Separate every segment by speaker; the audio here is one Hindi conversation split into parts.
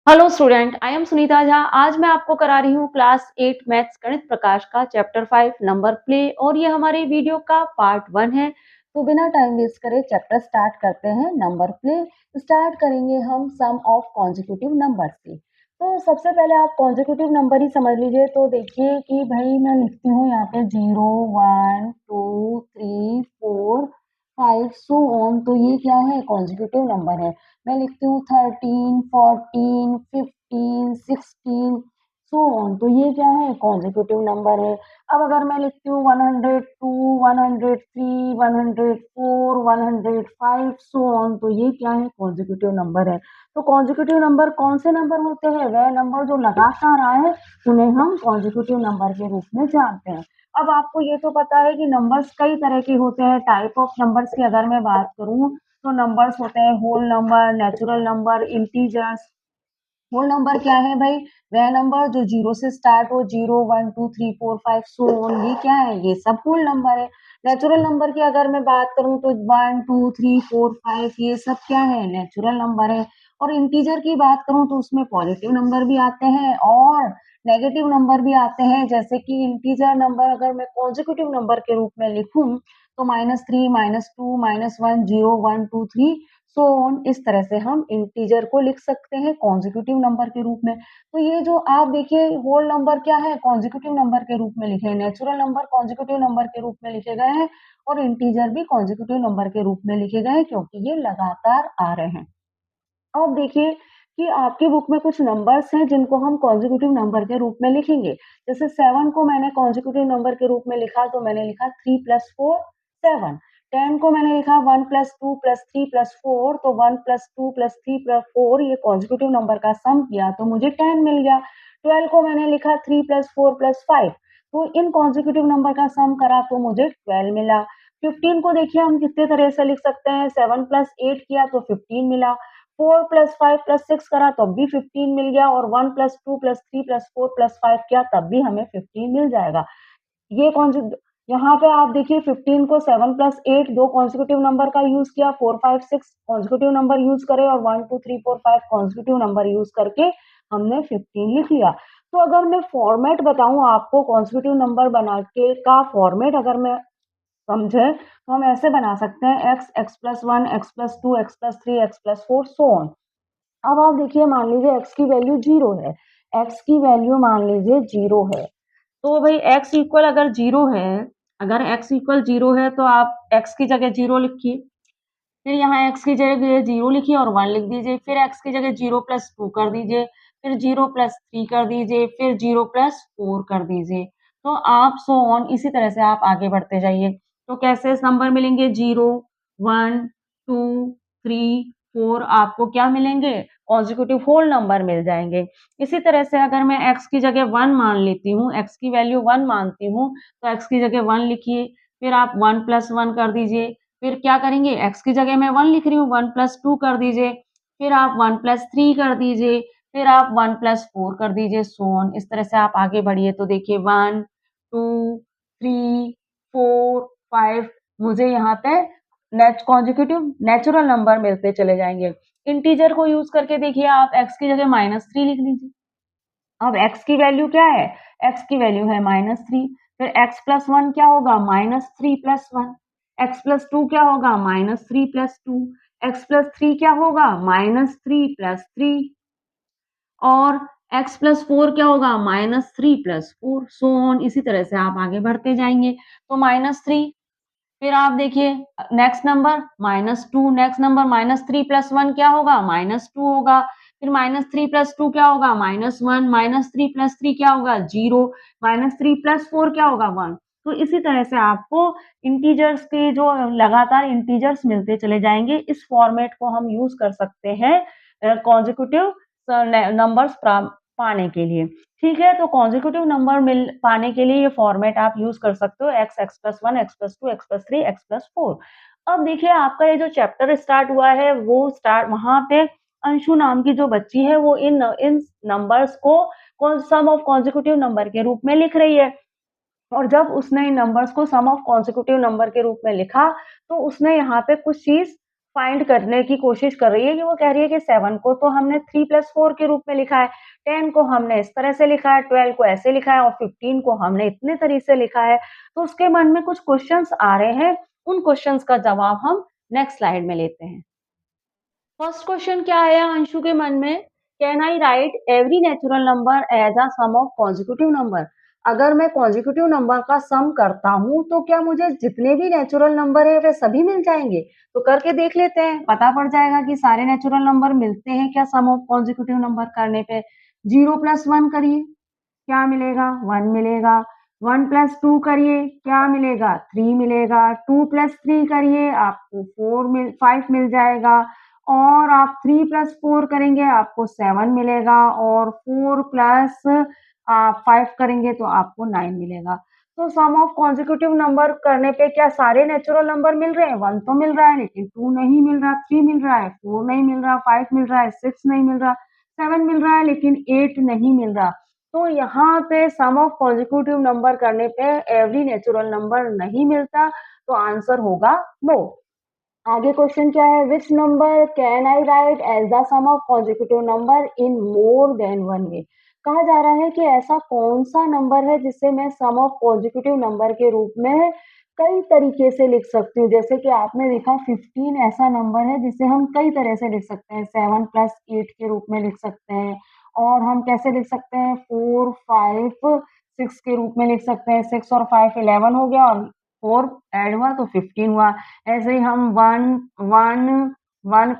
Speaker 1: Hello student, I am Sunita Jha. आज मैं आपको करा रही हूँ क्लास 8 मैथ्स गणित प्रकाश का चैप्टर 5 नंबर प्ले और ये हमारे वीडियो का पार्ट 1 है। तो बिना टाइम वेस्ट करे चैप्टर स्टार्ट करते हैं। नंबर प्ले स्टार्ट करेंगे हम सम ऑफ कॉन्जिक्यूटिव नंबर से। तो सबसे पहले आप कॉन्जिक्यूटिव नंबर ही समझ लीजिए। तो देखिए कि भाई मैं लिखती हूँ यहाँ पे 0 1 2 3 4 5 सो ऑन। तो ये क्या है? कॉन्जिक्यूटिव नंबर है। मैं लिखती हूँ 13 14 15 16 सो ऑन। तो ये क्या है? कॉन्जिक्यूटिव नंबर है। अब अगर मैं लिखती हूँ 102 103 104 105 सो ऑन। तो ये क्या है? कॉन्जिक्यूटिव नंबर है। तो कॉन्जिक्यूटिव नंबर कौन से नंबर होते हैं? वह नंबर जो लगातार आए उन्हें हम कॉन्जिक्यूटिव नंबर के रूप में जानते हैं। अब आपको ये तो पता है कि नंबर्स कई तरह के होते हैं। टाइप ऑफ नंबर्स की अगर मैं बात करूं तो नंबर्स होते हैं whole number, natural number, integers. Whole number क्या है भाई? वह नंबर जो जीरो से स्टार्ट हो, 0 1 2 3 4 5 सो ऑन। ये क्या है? ये सब होल नंबर है। नेचुरल नंबर की अगर मैं बात करूं तो 1 2 3 4 5 ये सब क्या है? नेचुरल नंबर है। और इंटीजर की बात करूं तो उसमें पॉजिटिव नंबर भी आते हैं और नेगेटिव नंबर भी आते हैं। जैसे कि इंटीजर नंबर अगर मैं कॉन्जिक्यूटिव नंबर के रूप में लिखूं तो -3 -2 -1 0 1 2 3 सो ऑन। इस तरह से हम इंटीजर को लिख सकते हैं कॉन्जिक्यूटिव नंबर के रूप में। तो ये जो आप देखिए होल नंबर क्या है? कॉन्जिक्यूटिव नंबर के रूप में लिखे हैं। नेचुरल नंबर कॉन्जिक्यूटिव नंबर के रूप में लिखे गए हैं और इंटीजर भी कॉन्जिक्यूटिव नंबर के रूप में लिखे गए हैं क्योंकि ये लगातार आ रहे हैं। अब देखिए कि आपकी बुक में कुछ नंबर्स हैं जिनको हम कॉन्जिक्यूटिव नंबर के रूप में लिखेंगे। जैसे 7 को मैंने कॉन्जिक्यूटिव नंबर के रूप में लिखा तो मैंने लिखा 3 + 4 7। 10 को मैंने लिखा 1 + 2 + 3 + 4 तो 1 + 2 + 3 + 4 ये कॉन्जिक्यूटिव नंबर का सम किया तो मुझे 10 मिल गया। 12 को मैंने लिखा 3 + 4 + 5 तो इन कॉन्जिक्यूटिव नंबर का सम करा तो मुझे 12 मिला। 15 को देखिए हम कितने तरह से लिख सकते हैं। 7 + 8 किया तो 15 मिला। 4 + 5 + 6 करा तब भी 15 मिल गया और 1 + 2 + 3 + 4 + 5 किया तब भी हमें 15 मिल जाएगा। ये कौन सी यहाँ पे आप देखिए 15 को 7 + 8 दो कॉन्जिक्यूटिव नंबर का यूज किया, 4 5 6 कॉन्जिक्यूटिव नंबर यूज करे और 1 2 3 4 5 कॉन्जिक्यूटिव नंबर यूज करके हमने 15 लिख लिया। तो अगर मैं फॉर्मेट बताऊं आपको कॉन्जिक्यूटिव नंबर बना के का फॉर्मेट अगर मैं समझे तो हम ऐसे बना सकते हैं x x+1 x+2 x+3 x+4 so on. अब आप देखिए मान लीजिए x की वैल्यू 0 है। x की वैल्यू मान लीजिए 0 है। तो भाई x इक्वल अगर 0 है, अगर x इक्वल 0 है तो आप x की जगह 0 लिखिए। फिर यहाँ x की जगह 0 लिखिए और 1 लिख दीजिए। फिर x की जगह 0 + 2 कर दीजिए। फिर 0 + 3 कर दीजिए। फिर 0 + 4 कर दीजिए। तो आप सो ऑन इसी तरह से आप आगे बढ़ते जाइए। तो कैसे नंबर मिलेंगे? 0 1 2 3 4 आपको क्या मिलेंगे? कॉन्जिक्यूटिव होल नंबर मिल जाएंगे। इसी तरह से अगर मैं x की जगह 1 मान लेती हूँ, x की वैल्यू 1 मानती हूँ, तो x की जगह 1 लिखिए। फिर आप 1 + 1 कर दीजिए। फिर क्या करेंगे? x की जगह मैं 1 लिख रही हूँ, 1 + 2 कर दीजिए। फिर आप 1 + 3 कर दीजिए। फिर आप 1 + 4 कर दीजिए, सो ऑन। इस तरह से आप आगे बढ़िए तो देखिए 1 2 3 4 5 मुझे यहाँ पे नेचुरल नंबर मिलते चले जाएंगे। इंटीजर को यूज करके देखिए आप x की जगह -3 लिख लीजिए। अब x की वैल्यू क्या है? x की वैल्यू है -3। फिर x+1 क्या होगा? -3 + 1। x+2 क्या होगा? -3 + 2। x+3 क्या होगा? -3 + 3 और x+4 क्या होगा? -3 + 4 सो ऑन। इसी तरह से आप आगे बढ़ते जाएंगे। तो -3 फिर आप देखिए नेक्स्ट नंबर -2 नेक्स्ट नंबर -3 + 1 क्या होगा? -2 होगा। फिर -3 + 2 क्या होगा? -1 -3 + 3 क्या होगा? 0 -3 + 4 क्या होगा? 1। तो इसी तरह से आपको इंटीजर्स के जो लगातार इंटीजर्स मिलते चले जाएंगे। इस फॉर्मेट को हम यूज कर सकते हैं कॉन्जिक्यूटिव नंबर्स पाने के लिए। ठीक है, तो कॉन्जिक्यूटिव नंबर मिल पाने के लिए ये फॉर्मेट आप यूज कर सकते हो x x+1 x+2 x+3 x+4। अब देखिए आपका ये जो चैप्टर स्टार्ट हुआ है वो स्टार्ट वहां पे अंशु नाम की जो बच्ची है वो इन इन नंबर्स को सम ऑफ कॉन्जिक्यूटिव नंबर के रूप में लिख रही है। और जब उसने इन नंबर्स को सम ऑफ कॉन्जिक्यूटिव नंबर के रूप में लिखा तो उसने यहाँ पे कुछ चीज फाइंड करने की कोशिश कर रही है कि वो कह रही है कि 7 को तो हमने 3 प्लस 4 के रूप में लिखा है, 10 को हमने इस तरह से लिखा है, 12 को ऐसे लिखा है और 15 को हमने इतने तरीके से लिखा है। तो उसके मन में कुछ क्वेश्चंस आ रहे हैं, उन क्वेश्चंस का जवाब हम नेक्स्ट स्लाइड में लेते हैं। फर्स्ट क्वेश्चन क्या आया अंशु के मन में? Can I write every natural number as a sum of consecutive number? अगर मैं कॉन्जिक्यूटिव नंबर का सम करता हूँ तो क्या मुझे जितने भी नेचुरल नंबर है वे सभी मिल जाएंगे? तो करके देख लेते हैं, पता पड़ जाएगा कि सारे नेचुरल नंबर मिलते हैं क्या सम ऑफ कॉन्जिक्यूटिव नंबर करने पे। 0 प्लस 1 करिए, क्या मिलेगा? 1 मिलेगा। 1 प्लस 2 करिए, क्या मिलेगा? 3 मिलेगा। 2 प्लस 3 करिए, आपको 5 मिल जाएगा। और आप 3 प्लस 4 करेंगे, आपको 7 मिलेगा और 4 प्लस आप 5 करेंगे तो आपको 9 मिलेगा। तो सम ऑफ कॉन्जिक्यूटिव नंबर करने पे क्या सारे नेचुरल नंबर मिल रहे हैं? 1 तो मिल रहा है लेकिन 2 नहीं मिल रहा, 3 मिल रहा है, 4 नहीं मिल रहा, 5 मिल रहा है, 6 नहीं मिल रहा, 7 मिल रहा है लेकिन 8 नहीं मिल रहा। तो यहाँ पे सम ऑफ कॉन्जिक्यूटिव नंबर करने पे एवरी नेचुरल नंबर नहीं मिलता, तो आंसर होगा नो। आगे क्वेश्चन क्या है? Which number can I write as the sum of consecutive number in more than one way? कहा जा रहा है कि ऐसा कौन सा नंबर है जिसे मैं सम ऑफ कॉन्जिक्यूटिव नंबर के रूप में कई तरीके से लिख सकती हूँ। जैसे कि आपने देखा 15 ऐसा नंबर है जिसे हम कई तरह से लिख सकते हैं, 7 प्लस 8 के रूप में लिख सकते हैं। और हम कैसे लिख सकते हैं? 4 5 6 के रूप में लिख सकते हैं। 6 और 5 11 हो गया और 4 ऐड हुआ तो 15 हुआ। ऐसे ही हम 1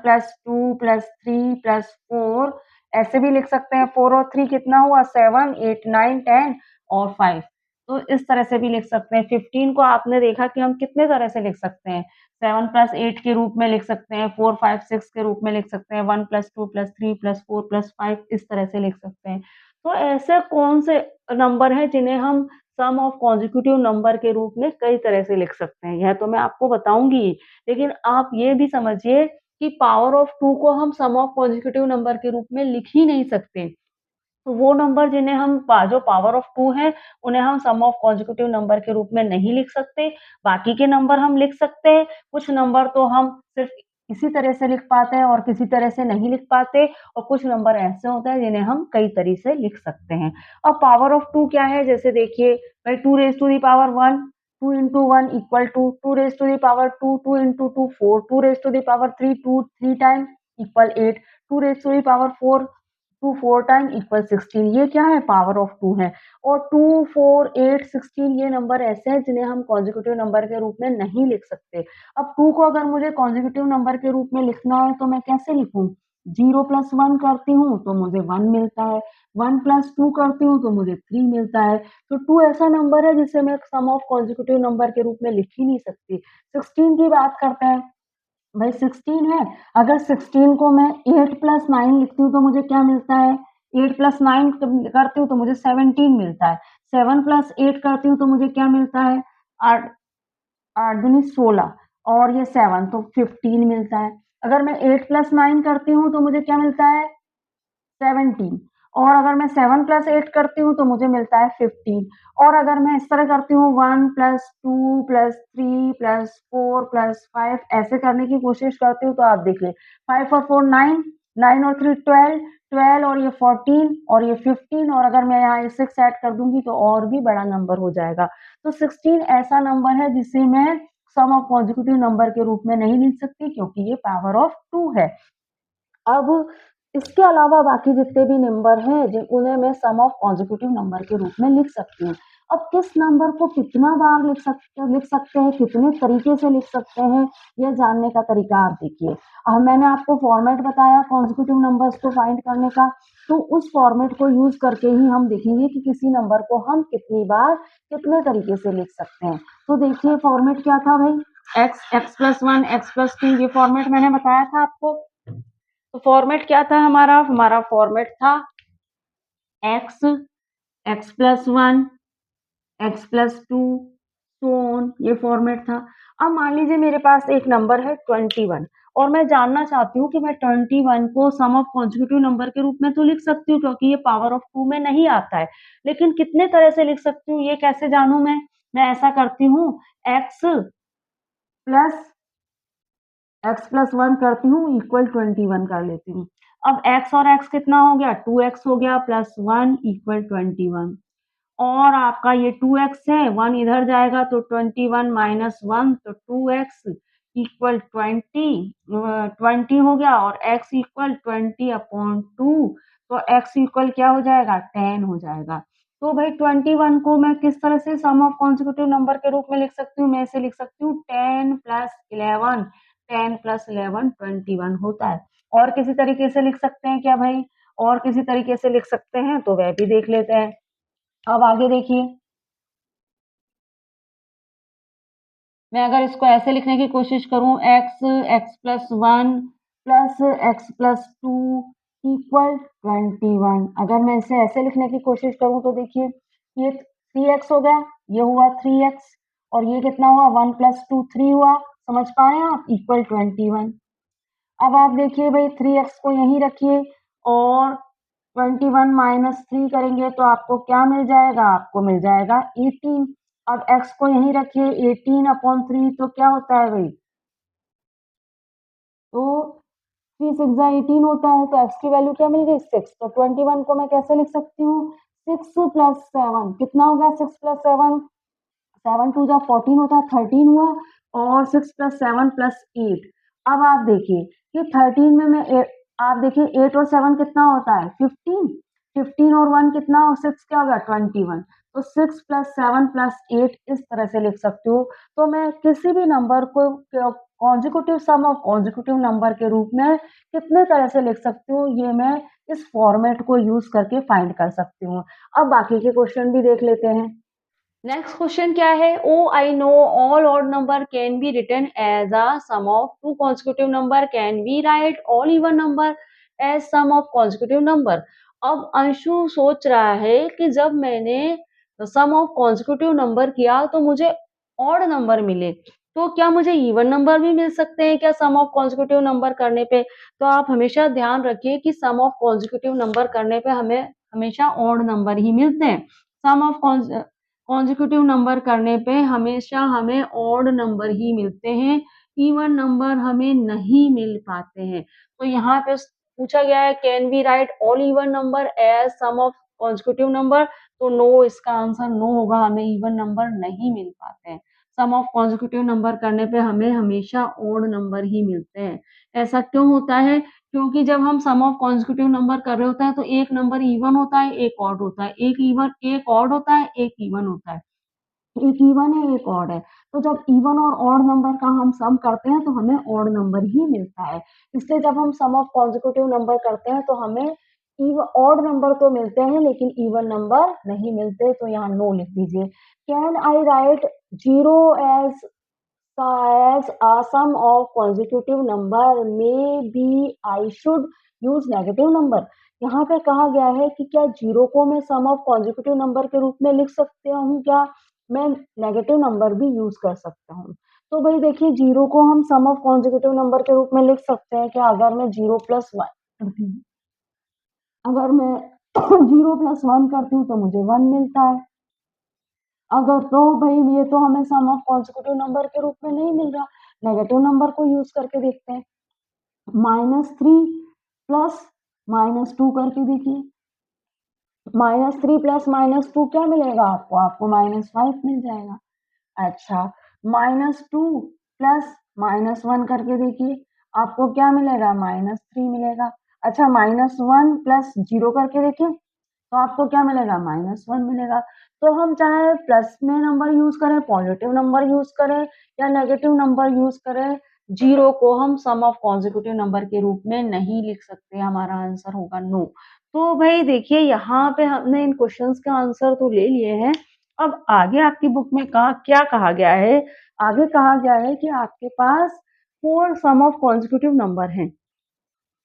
Speaker 1: प्लस 2 प्लस 3 प्लस 4 ऐसे भी लिख सकते हैं। 4 और 3 कितना हुआ? 7 8 9 10 और 5। तो इस तरह से भी लिख सकते हैं। 15 को आपने देखा कि हम कितने तरह से लिख सकते हैं। 7 प्लस 8 के रूप में लिख सकते हैं, 4 5 6 के रूप में लिख सकते हैं, 1 प्लस 2 प्लस 3 प्लस 4 प्लस 5 इस तरह से लिख सकते हैं। तो ऐसे कौन से नंबर हैं जिन्हें हम सम ऑफ कॉन्जिक्यूटिव नंबर के रूप में कई तरह से लिख सकते हैं? यह तो मैं आपको बताऊँगी, लेकिन आप ये भी समझिए कि पावर ऑफ 2 को हम सम ऑफ कॉन्जिक्यूटिव नंबर के रूप में लिख ही नहीं सकते। तो वो नंबर जिन्हें हम जो पावर ऑफ 2 है, उन्हें हम सम ऑफ कॉन्जिक्यूटिव नंबर के रूप में नहीं लिख सकते। बाकी के नंबर हम लिख सकते हैं। कुछ नंबर तो हम सिर्फ़ इसी तरह से लिख पाते हैं और किसी तरह से नहीं लिख पाते और कुछ नंबर ऐसे होते हैं जिन्हें हम कई तरी से लिख सकते हैं। अब पावर ऑफ 2 क्या है? जैसे देखिए भाई 2 raise to the power 1, 2 into 1 equal to 2 raise to the power 2, 2 into 2 4, 2 raise to the power 3, 2 3 time equal 8, 2 raise to the power 4 2 4 time equal 16। ये क्या है? पावर ऑफ 2 है। और 2 4 8 16 ये नंबर ऐसे हैं जिन्हें हम कॉन्जिक्यूटिव नंबर के रूप में नहीं लिख सकते। अब 2 को अगर मुझे कॉन्जिक्यूटिव नंबर के रूप में लिखना है तो मैं कैसे लिखूँ? 0 प्लस 1 करती हूँ तो मुझे 1 मिलता है, 1 प्लस 2 करती हूँ तो मुझे 3 मिलता है। तो 2 ऐसा नंबर है जिसे मैं सम ऑफ कॉन्जिक्यूटिव नंबर के रूप में लिख ही नहीं सकती। 16 की बात करते हैं। भाई 16 है, अगर 16 को मैं 8 प्लस 9 लिखती हूँ तो मुझे क्या मिलता है? 8 प्लस 9 करती हूँ तो मुझे 17 मिलता है। 7 प्लस 8 करती हूँ तो मुझे क्या मिलता है? 8 8 दूनी 16 और ये 7 तो 15 मिलता है। अगर मैं 8 प्लस 9 करती हूँ तो मुझे क्या मिलता है? 17 और अगर मैं 7 प्लस 8 करती हूँ तो मुझे मिलता है 15 और अगर मैं इस तरह करती हूँ 1 प्लस 2 प्लस 3 प्लस 4 प्लस 5 ऐसे करने की कोशिश करती हूँ तो आप देखिए 5 और 4 9 9 और 3 12 12 और ये 14 और ये 15 और अगर मैं यहाँ ये 6 ऐड कर दूंगी तो और भी बड़ा नंबर हो जाएगा। तो 16 ऐसा नंबर है जिसे मैं सम ऑफ कॉन्जिक्यूटिव नंबर के रूप में नहीं लिख सकती क्योंकि ये पावर ऑफ 2 है। अब इसके अलावा बाकी जितने भी नंबर हैं उन्हें मैं सम ऑफ कॉन्जिक्यूटिव नंबर के रूप में लिख सकती हूँ। अब किस नंबर को कितना बार लिख सकते हैं, कितने तरीके से लिख सकते हैं, यह जानने का तरीका आप देखिए। अब मैंने आपको फॉर्मेट बताया कॉन्जिक्यूटिव नंबर्स को फाइंड करने का, तो उस फॉर्मेट को यूज करके ही हम देखेंगे कि किसी नंबर को हम कितनी बार कितने तरीके से लिख सकते हैं। तो देखिए फॉर्मेट क्या था भाई? x प्लस 1 x प्लस 2 ये फॉर्मेट मैंने बताया था आपको। तो फॉर्मेट क्या था हमारा? हमारा फॉर्मेट था x, x plus 1, x plus 2, so on, ये फॉर्मेट था। अब मान लीजिए मेरे पास एक नंबर है 21 और मैं जानना चाहती हूँ कि मैं 21 को सम ऑफ कॉन्जिक्यूटिव नंबर के रूप में तो लिख सकती हूँ क्योंकि ये पावर ऑफ 2 में नहीं आता है। लेकिन कितने तरह से लिख सकती हूँ ये कैसे जानूँ मैं? मैं ऐसा करती हूँ x प्लस x प्लस 1 करती हूँ इक्वल 21 कर लेती हूँ। अब x और x कितना हो गया? 2x हो गया प्लस 1 इक्वल 21 और आपका ये 2x है, 1 इधर जाएगा तो 21 माइनस 1 तो 2x इक्वल 20 हो गया और x इक्वल 20/2 तो x इक्वल क्या हो जाएगा? 10 हो जाएगा। तो भाई 21 को मैं किस तरह से सम ऑफ कॉन्सेक्यूटिव नंबर के रूप में लिख सकती हूँ? मैं इसे लिख सकती हूँ 10 प्लस 11 10 प्लस 11 21 होता है। और किसी तरीके से लिख सकते हैं क्या भाई? और किसी तरीके से लिख सकते हैं तो वह भी देख लेते हैं। अब आगे देखिए, मैं अगर इसको ऐसे लिखने की कोशिश करूँ x plus 1 plus x plus 2 equal 21 अगर मैं इसे ऐसे लिखने की कोशिश करूँ तो देखिए ये 3x हो गया, ये हुआ 3x और ये कितना हुआ 1 प्लस 2 3 हुआ, समझ पाए आप? इक्वल 21। अब आप देखिए भाई 3x को यहीं रखिए और 21 माइनस 3 करेंगे तो आपको क्या मिल जाएगा? आपको मिल जाएगा 18। अब x को यहीं रखिए 18/3 तो क्या होता है भाई? तो 3 6 जा 18 होता है तो x की वैल्यू क्या मिल गई? 6। तो 21 को मैं कैसे लिख सकती हूँ? 6 प्लस 7 कितना होगा? 6 प्लस 7 7 2 जा 14 होता है 13 हुआ और 6 प्लस 7 प्लस 8। अब आप देखिए कि 13 में मैं आप देखिए 8 और 7 कितना होता है? 15। 15 और 1 कितना और 6 क्या होगा? 21। तो 6 प्लस 7 प्लस 8 इस तरह से लिख सकती हूँ। तो मैं किसी भी नंबर को consecutive sum of consecutive number के रूप में कितने तरह से लिख सकती हूँ, ये मैं इस फॉर्मेट को यूज करके फाइंड कर सकती हूँ। अब बाकी के क्वेश्चन भी देख लेते हैं। नेक्स्ट क्वेश्चन क्या है? Oh I know all odd number can be written as a sum of two consecutive number can be write all even number as sum of consecutive number. अब अंशु सोच रहा है कि जब मैंने सम ऑफ कॉन्जिक्यूटिव नंबर किया तो मुझे ऑड नंबर मिले, तो क्या मुझे इवन नंबर भी मिल सकते हैं क्या सम ऑफ कॉन्जिक्यूटिव नंबर करने पे? तो आप हमेशा ध्यान रखिए कि सम ऑफ कॉन्जिक्यूटिव नंबर करने पे हमें हमेशा ऑड नंबर ही मिलते हैं। सम ऑफ कॉन्जिक्यूटिव नंबर करने पे हमेशा हमें ऑड नंबर ही मिलते हैं, इवन नंबर हमें नहीं मिल पाते हैं। तो यहाँ पे पूछा गया है can we write all even number as sum of consecutive number, तो नो, इसका आंसर नो होगा, हमें इवन नंबर नहीं मिल पाते हैं। सम ऑफ कॉन्जिक्यूटिव नंबर करने पे हमें हमेशा ऑड नंबर ही मिलते हैं। ऐसा क्यों होता है? क्योंकि जब हम सम ऑफ कॉन्जिक्यूटिव नंबर कर रहे होते हैं तो एक नंबर इवन होता है, एक ऑड होता है, एक ऑड होता है, एक इवन होता है। एक इवन है, एक ऑड है। तो जब इवन और ऑड नंबर का हम सम करते हैं तो हमें ऑड नंबर ही मिलता है। इसलिए जब हम सम ऑफ कॉन्जिक्यूटिव नंबर करते हैं तो हमें ऑड नंबर तो मिलते हैं लेकिन इवन नंबर नहीं मिलते, तो यहाँ नो लिख दीजिए। Can I write 0 as as a sum of consecutive number maybe I should use negative number। यहाँ पे कहा गया है कि क्या जीरो को मैं सम ऑफ कॉन्जिक्यूटिव नंबर के रूप में लिख सकते हूँ क्या? मैं नेगेटिव नंबर भी यूज कर सकता हूँ। तो भाई देखिए जीरो को हम सम ऑफ कॉन्जिक्यूटिव नंबर के रूप में लिख सकते हैं क्या? अगर मैं जीरो प्लस वन करती हूँ, अगर मैं जीरो प्लस वन करती हूँ तो मुझे वन मिलता है। अगर तो भाई ये तो हमें सम ऑफ कॉन्जिक्यूटिव नंबर के रूप में नहीं मिल रहा, नेगेटिव नंबर को यूज करके देखते हैं। -3 प्लस -2 करके देखिए। -3 प्लस -2 क्या मिलेगा आपको? आपको -5 मिल जाएगा। अच्छा, -2 प्लस -1 करके देखिए, आपको क्या मिलेगा? -3 मिलेगा। अच्छा, -1 प्लस 0 करके देखिए, तो आपको क्या मिलेगा? -1 मिलेगा। तो हम चाहे प्लस में नंबर यूज़ करें, पॉजिटिव नंबर यूज़ करें या नेगेटिव नंबर यूज़ करें, 0 को हम सम ऑफ कॉन्जिक्यूटिव नंबर के रूप में नहीं लिख सकते, हमारा आंसर होगा नो। तो भई देखिए यहाँ पे हमने इन क्वेश्चंस के आंसर तो ले लिए हैं। अब आगे आपकी बुक में क्या कहा गया है? आगे कहा गया है कि आपके पास 4 सम ऑफ कॉन्जिक्यूटिव नंबर हैं।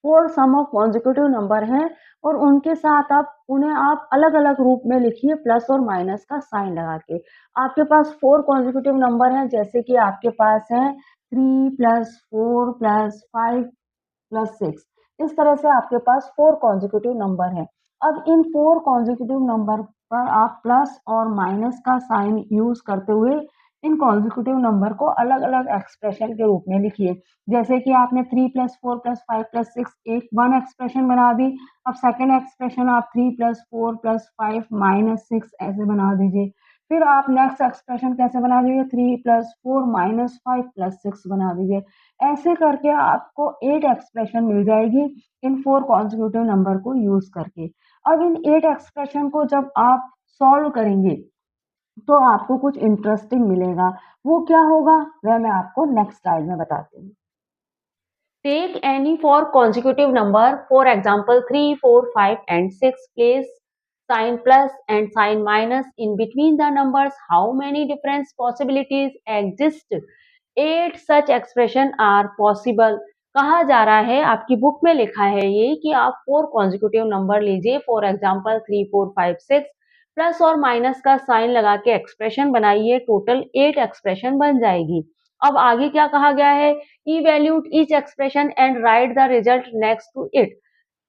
Speaker 1: 4 सम ऑफ कॉन्जिक्यूटिव नंबर हैं और उनके साथ उन्हें आप अलग-अलग रूप में लिखिए प्लस और माइनस का साइन लगा के। आपके पास 4 कॉन्जिक्यूटिव नंबर हैं जैसे कि आपके पास है 3 प्लस 4 प्लस 5 प्लस 6। इस तरह से आपके पास 4 कॉन्जिक्यूटिव नंबर हैं। अब इन 4 कॉन्जिक्यूटिव नंबर पर आप प्लस और माइनस का साइन यूज़ करते हुए इन कॉन्जिक्यूटिव नंबर को अलग अलग एक्सप्रेशन के रूप में लिखिए। जैसे कि आपने 3 + 4 + 5 + 6 एक वन एक्सप्रेशन बना दी। अब सेकेंड एक्सप्रेशन आप 3 + 4 + 5 - 6 ऐसे बना दीजिए। फिर आप नेक्स्ट एक्सप्रेशन कैसे बना दीजिए, 3 + 4 - 5 + 6 बना दीजिए। ऐसे करके आपको 8 एक्सप्रेशन मिल जाएगी इन 4 कॉन्जिक्यूटिव नंबर को यूज करके। अब इन 8 एक्सप्रेशन को जब आप सॉल्व करेंगे तो आपको कुछ इंटरेस्टिंग मिलेगा। वो क्या होगा वह मैं आपको नेक्स्ट स्लाइड में बताती हूँ। Take any four consecutive number, for example 3, 4, 5 and 6. Place sign plus and sign minus in between the numbers. How many different possibilities exist? 8 such expression are possible. कहा जा रहा है, आपकी बुक में लिखा है ये कि आप 4 consecutive नंबर लीजिए, फॉर एग्जाम्पल 3, 4, 5, 6, प्लस और माइनस का साइन लगा के एक्सप्रेशन बनाइए, टोटल 8 एक्सप्रेशन बन जाएगी। अब आगे क्या कहा गया है, evaluate each expression and write the result next to it.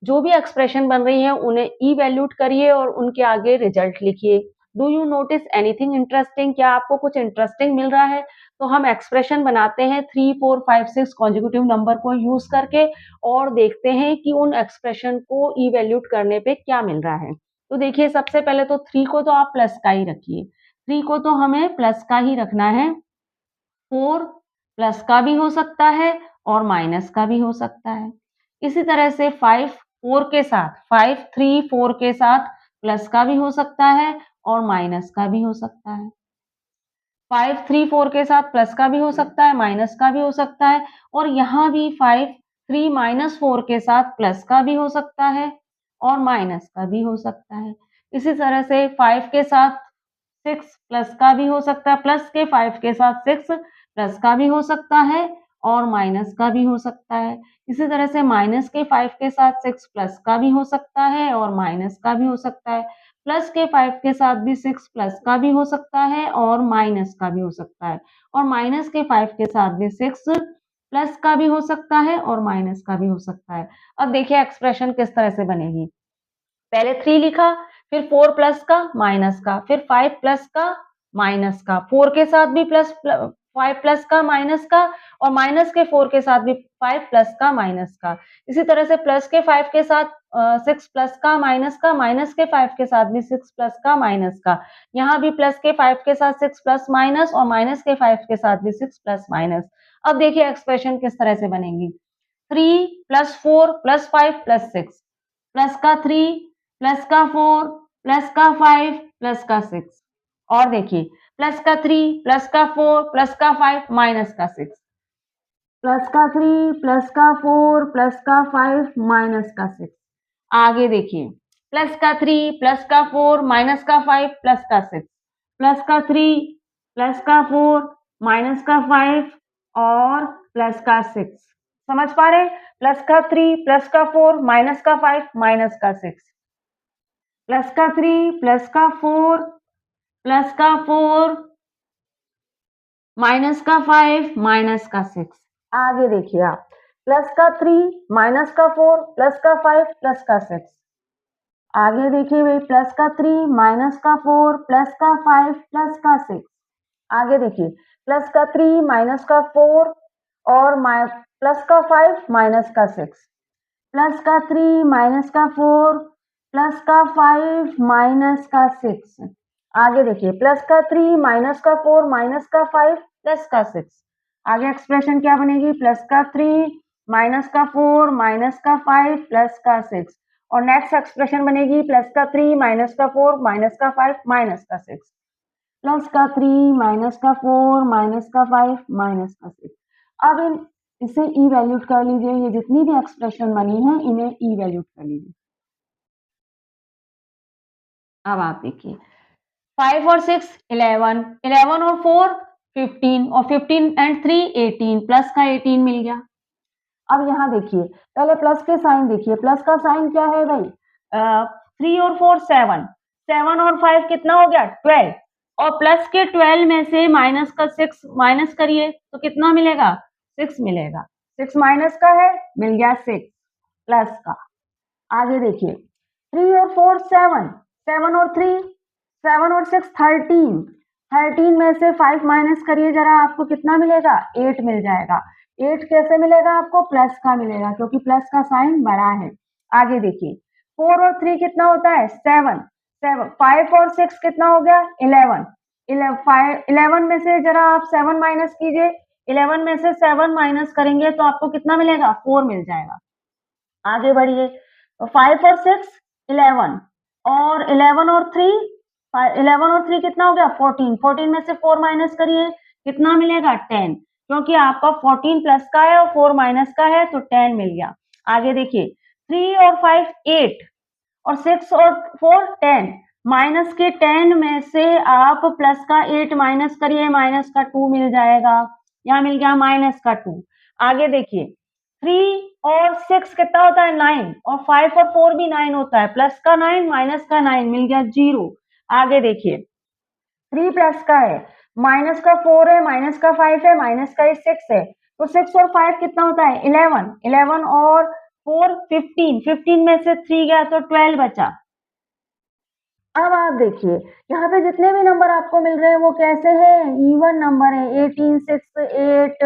Speaker 1: जो भी एक्सप्रेशन बन रही है उन्हें इवैल्यूएट करिए और उनके आगे रिजल्ट लिखिए। Do you notice anything interesting? क्या आपको कुछ इंटरेस्टिंग मिल रहा है? तो हम एक्सप्रेशन बनाते हैं 3, 4, 5, 6 कॉन्जिक्यूटिव नंबर को यूज करके और देखते हैं कि उन एक्सप्रेशन को इवैल्यूएट करने पे क्या मिल रहा है। तो देखिए, सबसे पहले तो 3 को तो आप प्लस का ही रखिए, 3 को तो हमें प्लस का ही रखना है। 4 प्लस का भी हो सकता है और माइनस का भी हो सकता है। इसी तरह से 5 4 के साथ 5 3 4 के साथ प्लस का भी हो सकता है और माइनस का भी हो सकता है। 5 3 4 के साथ प्लस का भी हो सकता है, माइनस का भी हो सकता है और यहाँ भी 5 3 - 4 के साथ प्लस का भी हो सकता है और माइनस का भी हो सकता है। इसी तरह से 5 के साथ 6 प्लस का भी हो सकता है, प्लस के 5 के साथ 6 प्लस का भी हो सकता है और माइनस का भी हो सकता है। इसी तरह से माइनस के 5 के साथ 6 प्लस का भी हो सकता है और माइनस का भी हो सकता है। प्लस के 5 के साथ भी 6 प्लस का भी हो सकता है और माइनस का भी हो सकता है और माइनस के 5 के साथ भी 6 प्लस का भी हो सकता है और माइनस का भी हो सकता है। अब देखिए एक्सप्रेशन किस तरह से बनेगी। पहले 3 लिखा, फिर 4 प्लस का, माइनस का, फिर 5 प्लस का, माइनस का, 4 के साथ भी 5 प्लस का, माइनस का और माइनस के 4 के साथ भी 5 प्लस का, माइनस का। इसी तरह से प्लस के 5 के साथ 6 प्लस का, माइनस के 5 के साथ भी 6 प्लस का, माइनस का। यहाँ भी प्लस के 5 के साथ 6 प्लस माइनस और माइनस के 5 के साथ भी 6 प्लस माइनस। अब देखिए एक्सप्रेशन किस तरह से बनेगी। 3 + 4 + 5 + 6 प्लस का 3 प्लस का 4 प्लस का 5 प्लस का 6 और देखिए प्लस का 3 प्लस का 4 प्लस का 5 माइनस का 6 प्लस का 3 प्लस का 4 प्लस का 5 माइनस का 6। आगे देखिए प्लस का 3 प्लस का 4 माइनस का 5 प्लस का 6 प्लस का 3 प्लस का 4 माइनस का 5 और प्लस का 6। समझ पा रहे? प्लस का 3 प्लस का 4 माइनस का 5 माइनस का 6 प्लस का 3 प्लस का 4 प्लस का 4 माइनस का 5 माइनस का 6। आगे देखिए आप प्लस का 3 माइनस का 4 प्लस का 5 प्लस का 6। आगे देखिए भाई प्लस का 3 माइनस का 4 प्लस का 5 प्लस का 6। आगे देखिए प्लस का 3 माइनस का 4 और प्लस का 5 माइनस का 6 प्लस का 3 माइनस का 4 प्लस का 5 माइनस का 6। आगे देखिए प्लस का 3 माइनस का 4 माइनस का 5 प्लस का 6। आगे एक्सप्रेशन क्या बनेगी, प्लस का 3 माइनस का 4 माइनस का 5 प्लस का 6 और नेक्स्ट एक्सप्रेशन बनेगी प्लस का 3 माइनस का 4 माइनस का 5 माइनस का 6 प्लस का 3 माइनस का 4 माइनस का 5 माइनस का 6। अब इसे ई वैल्यूट कर लीजिए, ये जितनी भी एक्सप्रेशन बनी है इन्हें ई वैल्यूट कर लीजिए। अब आप देखिए 5 और 6 11, 11 और 4 15 और 15 एंड 3 18 प्लस का 18 मिल गया। अब यहाँ देखिए पहले प्लस के साइन देखिए, प्लस का साइन क्या है भाई, 3 और 4 7, 7 और 5 कितना हो गया 12 और प्लस के 12 में से माइनस का 6 माइनस करिए तो कितना मिलेगा 6 मिलेगा। 6 माइनस का है, मिल गया 6 प्लस का। आगे देखिए 3 और 4 7, 7 और 3 7 और 6 13 13 में से 5 माइनस करिए जरा, आपको कितना मिलेगा? 8 मिल जाएगा। 8 कैसे मिलेगा आपको? प्लस का मिलेगा, क्योंकि प्लस का साइन बड़ा है। आगे देखिए, 4 और 3 कितना होता है? 7। 5 और 6 कितना हो गया? 11। 11 में से जरा आप 7 माइनस कीजिए। 11 में से 7 माइनस करेंगे तो आपको कितना मिलेगा? 4 मिल जाएगा। आगे बढ़िए, 5 और 6 11, और 11 और 3 11 और 3 कितना हो गया? 14। 14 में से 4 माइनस करिए, कितना मिलेगा? 10, क्योंकि आपका 14 प्लस का है और 4 माइनस का है, तो 10 मिल गया। आगे देखिए, 3 और 5 8, और 6 और 4 10। माइनस के 10 में से आप प्लस का 8 माइनस करिए, माइनस का 2 मिल जाएगा। यहाँ मिल गया माइनस का 2। आगे देखिए, 3 और 6 कितना होता है? 9, और 5 और 4 भी 9 होता है। प्लस का 9 माइनस का 9 मिल गया 0। आगे देखिए, 3 प्लस का है, माइनस का 4 है, माइनस का 5 है, माइनस का 6 है, तो 6 और 5 कितना होता है? 11। 11 और 4 15। 15 में से 3 गया तो 12 बचा। अब आप देखिए, यहाँ पे जितने भी नंबर आपको मिल रहे हैं वो कैसे हैं? इवन नंबर है। 18 6 8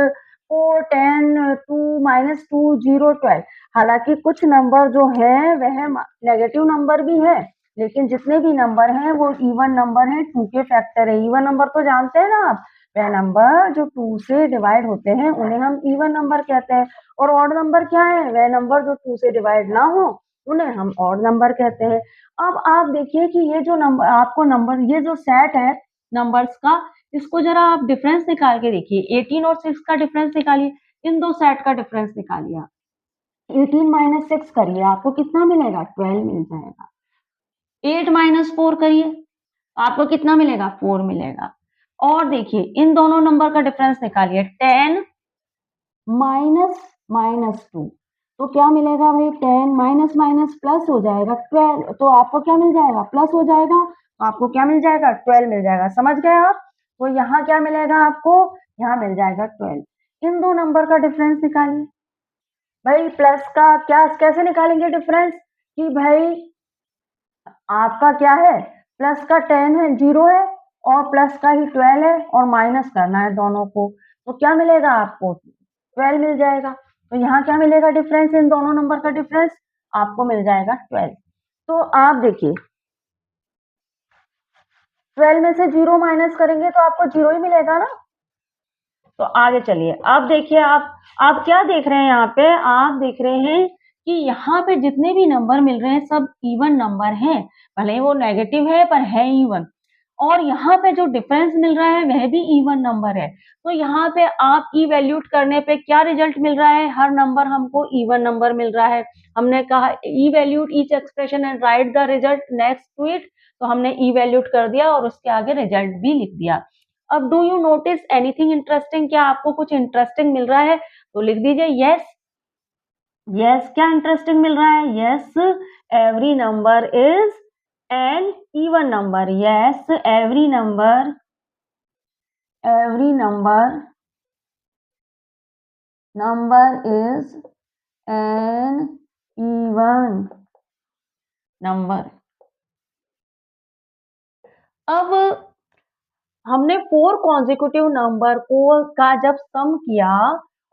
Speaker 1: 4 10 2 -2 0 12। हालांकि कुछ नंबर जो है वह नेगेटिव नंबर भी है, लेकिन जितने भी नंबर हैं वो इवन नंबर हैं, 2 के फैक्टर है। इवन नंबर तो जानते हैं ना आप, वह नंबर जो 2 से डिवाइड होते हैं उन्हें हम इवन नंबर कहते हैं। और ऑड नंबर क्या है? वह नंबर जो 2 से डिवाइड ना हो उन्हें हम ऑड नंबर कहते हैं। अब आप देखिए कि ये जो नंबर आपको नंबर, ये जो सेट है नंबर्स का, इसको जरा आप डिफरेंस निकाल के देखिए। 18 और 6 का डिफरेंस निकालिए, इन दो सेट का डिफरेंस निकालिए आप। 18 माइनस 6 करिए, आपको कितना मिलेगा? 12 मिल जाएगा। 8 माइनस 4 करिए, आपको कितना मिलेगा? 4 मिलेगा। और देखिए, इन दोनों नंबर का डिफरेंस निकालिए। 10 माइनस -2, तो क्या मिलेगा भाई? 10 माइनस माइनस प्लस हो जाएगा 12, तो आपको क्या मिल जाएगा? प्लस हो जाएगा, तो आपको क्या मिल जाएगा? 12 मिल जाएगा। समझ गए आप? तो यहाँ क्या मिलेगा आपको? यहाँ मिल जाएगा 12। इन दो नंबर का डिफरेंस निकालिए। भाई प्लस का क्या, कैसे निकालेंगे डिफरेंस? कि भाई आपका क्या है? प्लस का 10 है, 0 है, और प्लस का ही 12 है, और माइनस करना है दोनों को, तो क्या मिलेगा आपको? 12 मिल जाएगा। तो यहाँ क्या मिलेगा डिफरेंस? इन दोनों नंबर का डिफरेंस आपको मिल जाएगा 12। तो आप देखिए, 12 में से 0 माइनस करेंगे तो आपको 0 ही मिलेगा ना। तो आगे चलिए, अब देखिए, आप क्या देख रहे हैं? यहाँ पे आप देख रहे हैं कि यहाँ पे जितने भी नंबर मिल रहे हैं सब इवन नंबर हैं, भले ही वो नेगेटिव है पर है इवन। और यहाँ पे जो डिफरेंस मिल रहा है वह भी इवन नंबर है। तो यहाँ पे आप इवैल्यूट करने पे क्या रिजल्ट मिल रहा है? हर नंबर हमको इवन नंबर मिल रहा है। हमने कहा evaluate each expression and write the result next to it, तो हमने इवैल्यूट कर दिया और उसके आगे रिजल्ट भी लिख दिया। अब do you notice anything interesting? क्या आपको कुछ इंटरेस्टिंग मिल रहा है? तो लिख दीजिए यस। यस, क्या इंटरेस्टिंग मिल रहा है? Yes, every number is an even number. Yes, every number is an even number. अब हमने 4 कॉन्जिक्यूटिव नंबर को का जब सम किया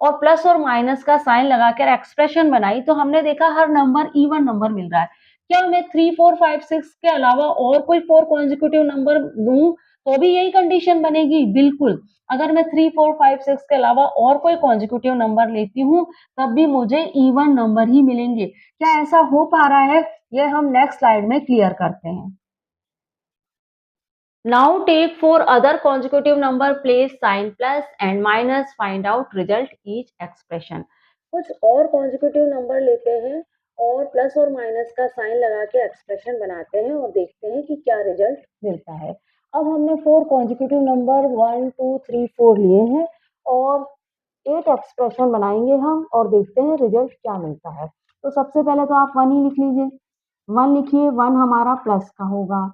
Speaker 1: और प्लस और माइनस का साइन लगाकर एक्सप्रेशन बनाई, तो हमने देखा हर नंबर इवन नंबर मिल रहा है। क्या मैं 3 4 5 6 के अलावा और कोई 4 कॉन्जिक्यूटिव नंबर दूं तो भी यही कंडीशन बनेगी? बिल्कुल। अगर मैं 3 4 5 6 के अलावा और कोई कॉन्जिक्यूटिव नंबर लेती हूँ तब भी मुझे इवन नंबर ही मिलेंगे। क्या ऐसा हो पा रहा है? ये हम नेक्स्ट स्लाइड में क्लियर करते हैं। Now take for other consecutive number, place sign plus and minus, find out result each expression। कुछ और consecutive number लेते हैं और प्लस और माइनस का साइन लगा के एक्सप्रेशन बनाते हैं और देखते हैं कि क्या रिजल्ट मिलता है। अब हमने 4 consecutive नंबर 1 2 3 4 लिए हैं और 8 एक्सप्रेशन बनाएंगे हम और देखते हैं रिजल्ट क्या मिलता है। तो सबसे पहले तो आप 1 ही लिख लीजिए। 1 लिखिए, 1 हमारा प्लस का होगा।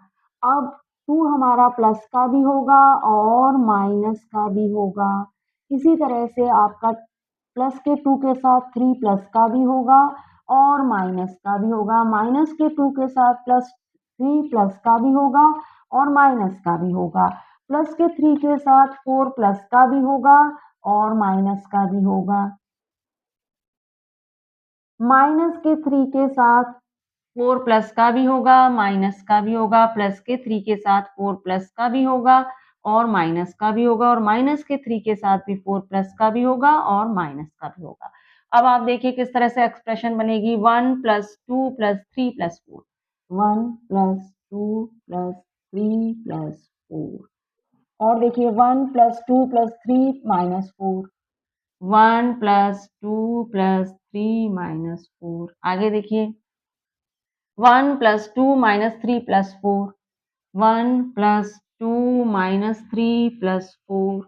Speaker 1: अब 2 हमारा प्लस का भी होगा और माइनस का भी होगा। इसी तरह से आपका प्लस के 2 के साथ 3 प्लस का भी होगा और माइनस का भी होगा। माइनस के 2 के साथ प्लस 3 प्लस का भी होगा और माइनस का भी होगा। प्लस के 3 के साथ 4 प्लस का भी होगा और माइनस का भी होगा। माइनस के 3 के साथ 4 प्लस का भी होगा, माइनस का भी होगा, प्लस के 3 के साथ 4 प्लस का भी होगा और माइनस का भी होगा और माइनस के 3 के साथ भी 4 प्लस का भी होगा और माइनस का भी होगा। अब आप देखिए किस तरह से एक्सप्रेशन बनेगी 1 plus 2 plus 3 plus 4। 1 plus 2 plus 3 plus 4 और देखिए 1 plus 2 plus 3 minus 4। 1 plus 2 plus 3 minus 4। आगे देखिए 1 plus 2 minus 3 plus 4। 1 plus 2 minus 3 plus 4।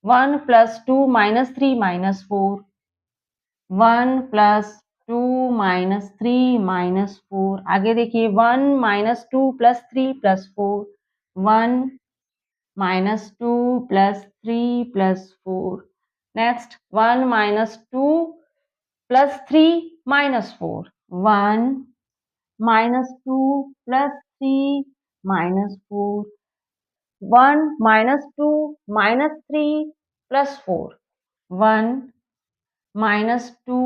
Speaker 1: 1 plus 2 minus 3 minus 4। 1 plus 2 minus 3 minus 4। आगे देखिए 1 minus 2 plus 3 plus 4। 1 minus 2 plus 3 plus 4। Next 1 minus 2 plus 3 minus 4। 1 minus 2 plus 3 minus 4। 1 minus 2 minus 3 plus 4। 1 minus 2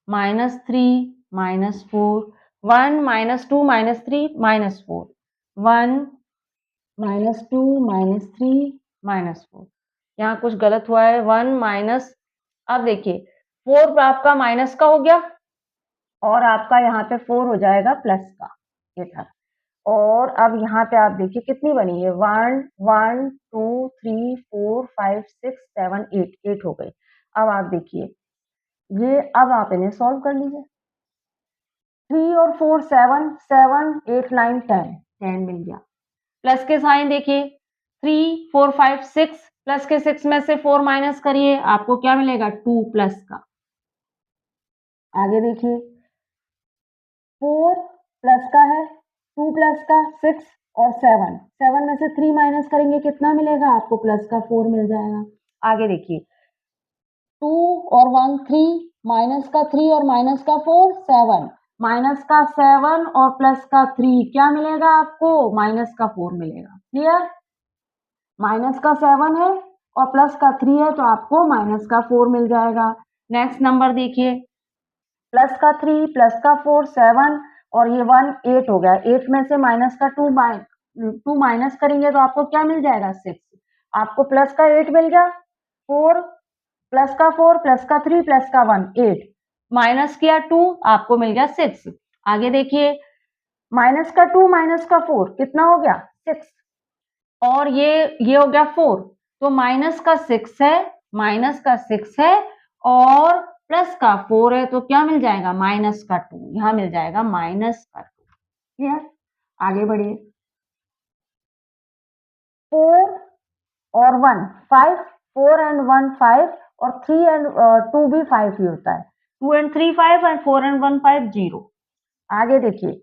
Speaker 1: minus 3 minus 4। 1 minus 2 minus 3 minus 4। 1 minus 2 minus 3 minus 4। यहाँ कुछ गलत हुआ है 1 माइनस, अब देखिए 4 आपका माइनस का हो गया और आपका यहाँ पे 4 हो जाएगा प्लस का, ये था। और अब यहाँ पे आप देखिए कितनी बनी है 1 1 2 3 4 5 6 7 8 8 हो गई। अब आप देखिए ये, अब आप इन्हें सॉल्व कर लीजिए। 3 और 4 7 7 8 9 10 10 मिल गया। प्लस के साइन देखिए 3 4 5 6, प्लस के 6 में से 4 माइनस करिए, आपको क्या मिलेगा 2 प्लस का। आगे देखिए 4 प्लस का है, 2 प्लस का 6 और 7, 7 में से 3 माइनस करेंगे कितना मिलेगा आपको, प्लस का 4 मिल जाएगा। आगे देखिए 2 और 1 3, माइनस का 3 और माइनस का 4 7, माइनस का 7 और प्लस का 3 क्या मिलेगा आपको, माइनस का 4 मिलेगा। क्लियर, माइनस का 7 है और प्लस का 3 है तो आपको माइनस का 4 मिल जाएगा। नेक्स्ट नंबर देखिए प्लस का 3 प्लस का 4 7 और ये 1 8 हो गया। 8 में से माइनस का 2 माइनस करेंगे तो आपको क्या मिल जाएगा 6। आपको प्लस का 8 मिल गया, 4 प्लस का 4 प्लस का 3 प्लस का 1 8, माइनस किया 2 आपको मिल गया 6। आगे देखिए माइनस का 2 माइनस का 4 कितना हो गया 6 और ये हो गया 4, तो माइनस का 6 है, माइनस का 6 है और प्लस का 4 है तो क्या मिल जाएगा माइनस का 2, यहाँ मिल जाएगा माइनस का 2। क्लियर, आगे बढ़िए 4 और 1 5, 4 एंड 1 5 और 3 एंड 2 भी 5 ही होता है। 2 एंड 3 5 एंड 4 एंड 1 5 0। आगे देखिए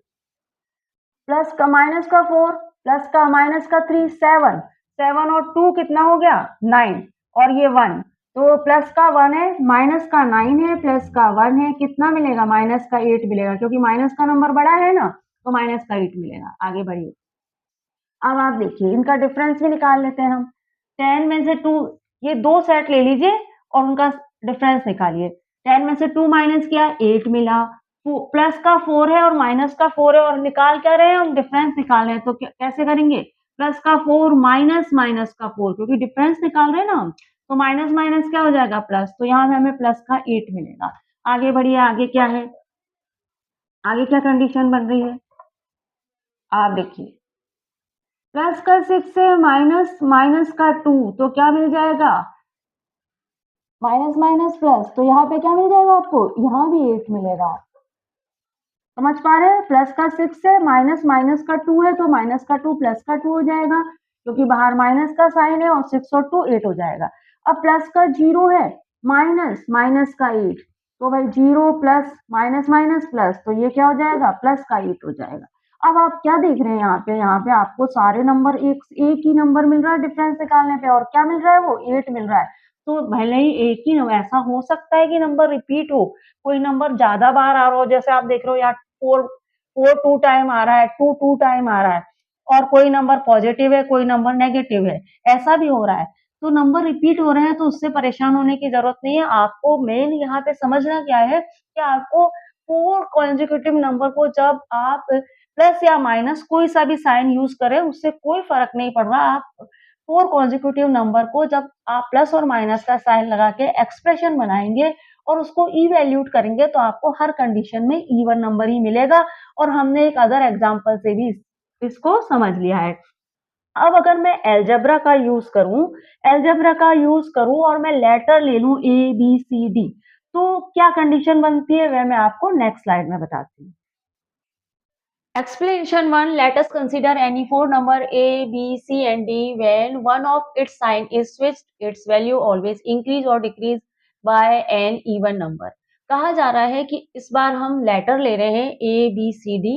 Speaker 1: प्लस का माइनस का 4 प्लस का माइनस का 3 7, 7 और 2 कितना हो गया 9 और ये 1, तो प्लस का 1 है माइनस का 9 है प्लस का 1 है, कितना मिलेगा माइनस का 8 मिलेगा, क्योंकि माइनस का नंबर बड़ा है ना तो माइनस का 8 मिलेगा। आगे बढ़िए अब आप देखिए इनका डिफरेंस भी निकाल लेते हैं हम। 10 में से 2, ये दो सेट ले लीजिए और उनका डिफरेंस निकालिए। 10 में से 2 माइनस किया 8 मिला, प्लस का 4 है और माइनस का 4 है और निकाल क्या रहे हैं हम, डिफरेंस निकाल रहे हैं। तो कैसे करेंगे, प्लस का 4 माइनस माइनस का 4, क्योंकि डिफरेंस निकाल रहे हैं ना हम, तो माइनस माइनस क्या हो जाएगा प्लस, तो यहाँ पे हमें प्लस का 8 मिलेगा। आगे बढ़िए, आगे क्या है, आगे क्या कंडीशन बन रही है आप देखिए प्लस का 6 है माइनस माइनस का 2, तो क्या मिल जाएगा माइनस माइनस प्लस, तो यहाँ पे क्या मिल जाएगा आपको, यहाँ भी 8 मिलेगा। समझ पा रहे हैं, प्लस का 6 है माइनस माइनस का 2 है तो माइनस का 2 प्लस का 2 हो जाएगा, क्योंकि बाहर माइनस का साइन है और 6 और 2 8 हो जाएगा। अब प्लस का 0 है माइनस माइनस का 8, तो भाई 0 प्लस माइनस माइनस प्लस, तो ये क्या हो जाएगा प्लस का 8 हो जाएगा। अब आप क्या देख रहे हैं यहाँ पे आपको सारे नंबर एक ही नंबर मिल रहा है डिफरेंस निकालने पे, और क्या मिल रहा है वो 8 मिल रहा है। तो भले ही एक ही, ऐसा हो सकता है कि नंबर रिपीट हो, कोई नंबर ज्यादा बार आ रहा हो, जैसे आप देख रहे हो यहाँ 4 4 2 टाइम आ रहा है, 2 2 टाइम आ रहा है, और कोई नंबर पॉजिटिव है, कोई नंबर नेगेटिव है, ऐसा भी हो रहा है। तो नंबर रिपीट हो रहे हैं तो उससे परेशान होने की ज़रूरत नहीं है। आपको मेन यहाँ पे समझना क्या है कि आपको 4 कॉन्सेक्यूटिव नंबर को जब आप प्लस या माइनस कोई सा भी साइन यूज़ करें, उससे कोई फ़र्क नहीं पड़ रहा। आप 4 कॉन्सेक्यूटिव नंबर को जब आप प्लस और माइनस का साइन लगा के एक्सप्रेशन बनाएँगे और उसको इवैल्यूट करेंगे तो आपको हर कंडीशन में इवन नंबर ही मिलेगा और हमने एक अदर एग्ज़ाम्पल से भी इसको समझ लिया है। अब अगर मैं अलजेब्रा का यूज़ करूँ और मैं लेटर ले लूँ ए, बी, सी, डी, तो क्या कंडीशन बनती है वह मैं आपको नेक्स्ट स्लाइड में बताती हूँ। Explanation 1. Let us consider any four number A, B, C and D. When one of its sign is switched, its value always increase or decrease by an even number. कहा जा रहा है कि इस बार हम लेटर ले रहे हैं A, B, C, D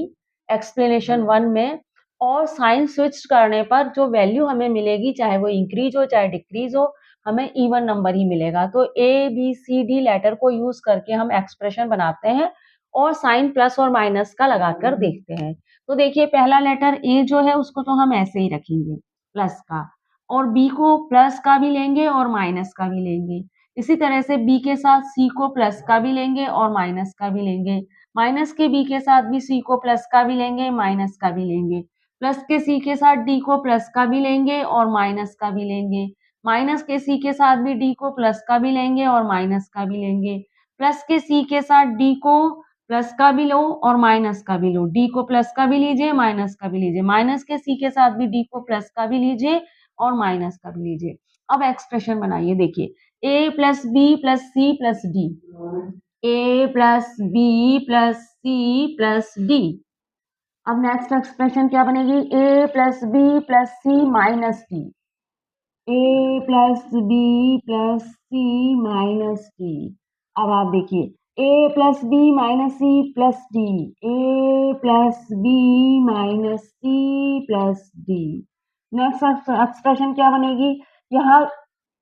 Speaker 1: explanation 1 में और साइन स्विच करने पर जो वैल्यू हमें मिलेगी चाहे वो इंक्रीज हो चाहे डिक्रीज हो हमें इवन नंबर ही मिलेगा। तो A, B, C, D letter को यूज करके हम एक्सप्रेशन बनाते हैं और साइन प्लस और माइनस का लगाकर देखते हैं। तो देखिए पहला लेटर ए जो है उसको तो हम ऐसे ही रखेंगे प्लस का और बी को प्लस का भी लेंगे और माइनस का भी लेंगे। इसी तरह से बी के साथ सी को प्लस का भी लेंगे और माइनस का भी लेंगे। माइनस के बी के साथ भी सी को प्लस का भी लेंगे, माइनस का भी लेंगे। प्लस के सी के साथ डी को प्लस का भी लेंगे और माइनस का भी लेंगे। माइनस के सी के साथ भी डी को प्लस का भी लेंगे और माइनस का भी लेंगे। प्लस के सी के साथ डी को प्लस का भी लो और माइनस का भी लो। डी को प्लस का भी लीजिए, माइनस का भी लीजिए। माइनस के सी के साथ भी डी को प्लस का भी लीजिए और माइनस का भी लीजिए। अब एक्सप्रेशन बनाइए देखिए A plus B plus C plus D, A plus B plus C plus D. अब नेक्स्ट एक्सप्रेशन क्या बनेगी A plus B plus C minus D, A plus B plus C minus D. अब आप देखिए A plus B minus C plus D, A plus B minus C plus D. Next expression क्या बनेगी यहाँ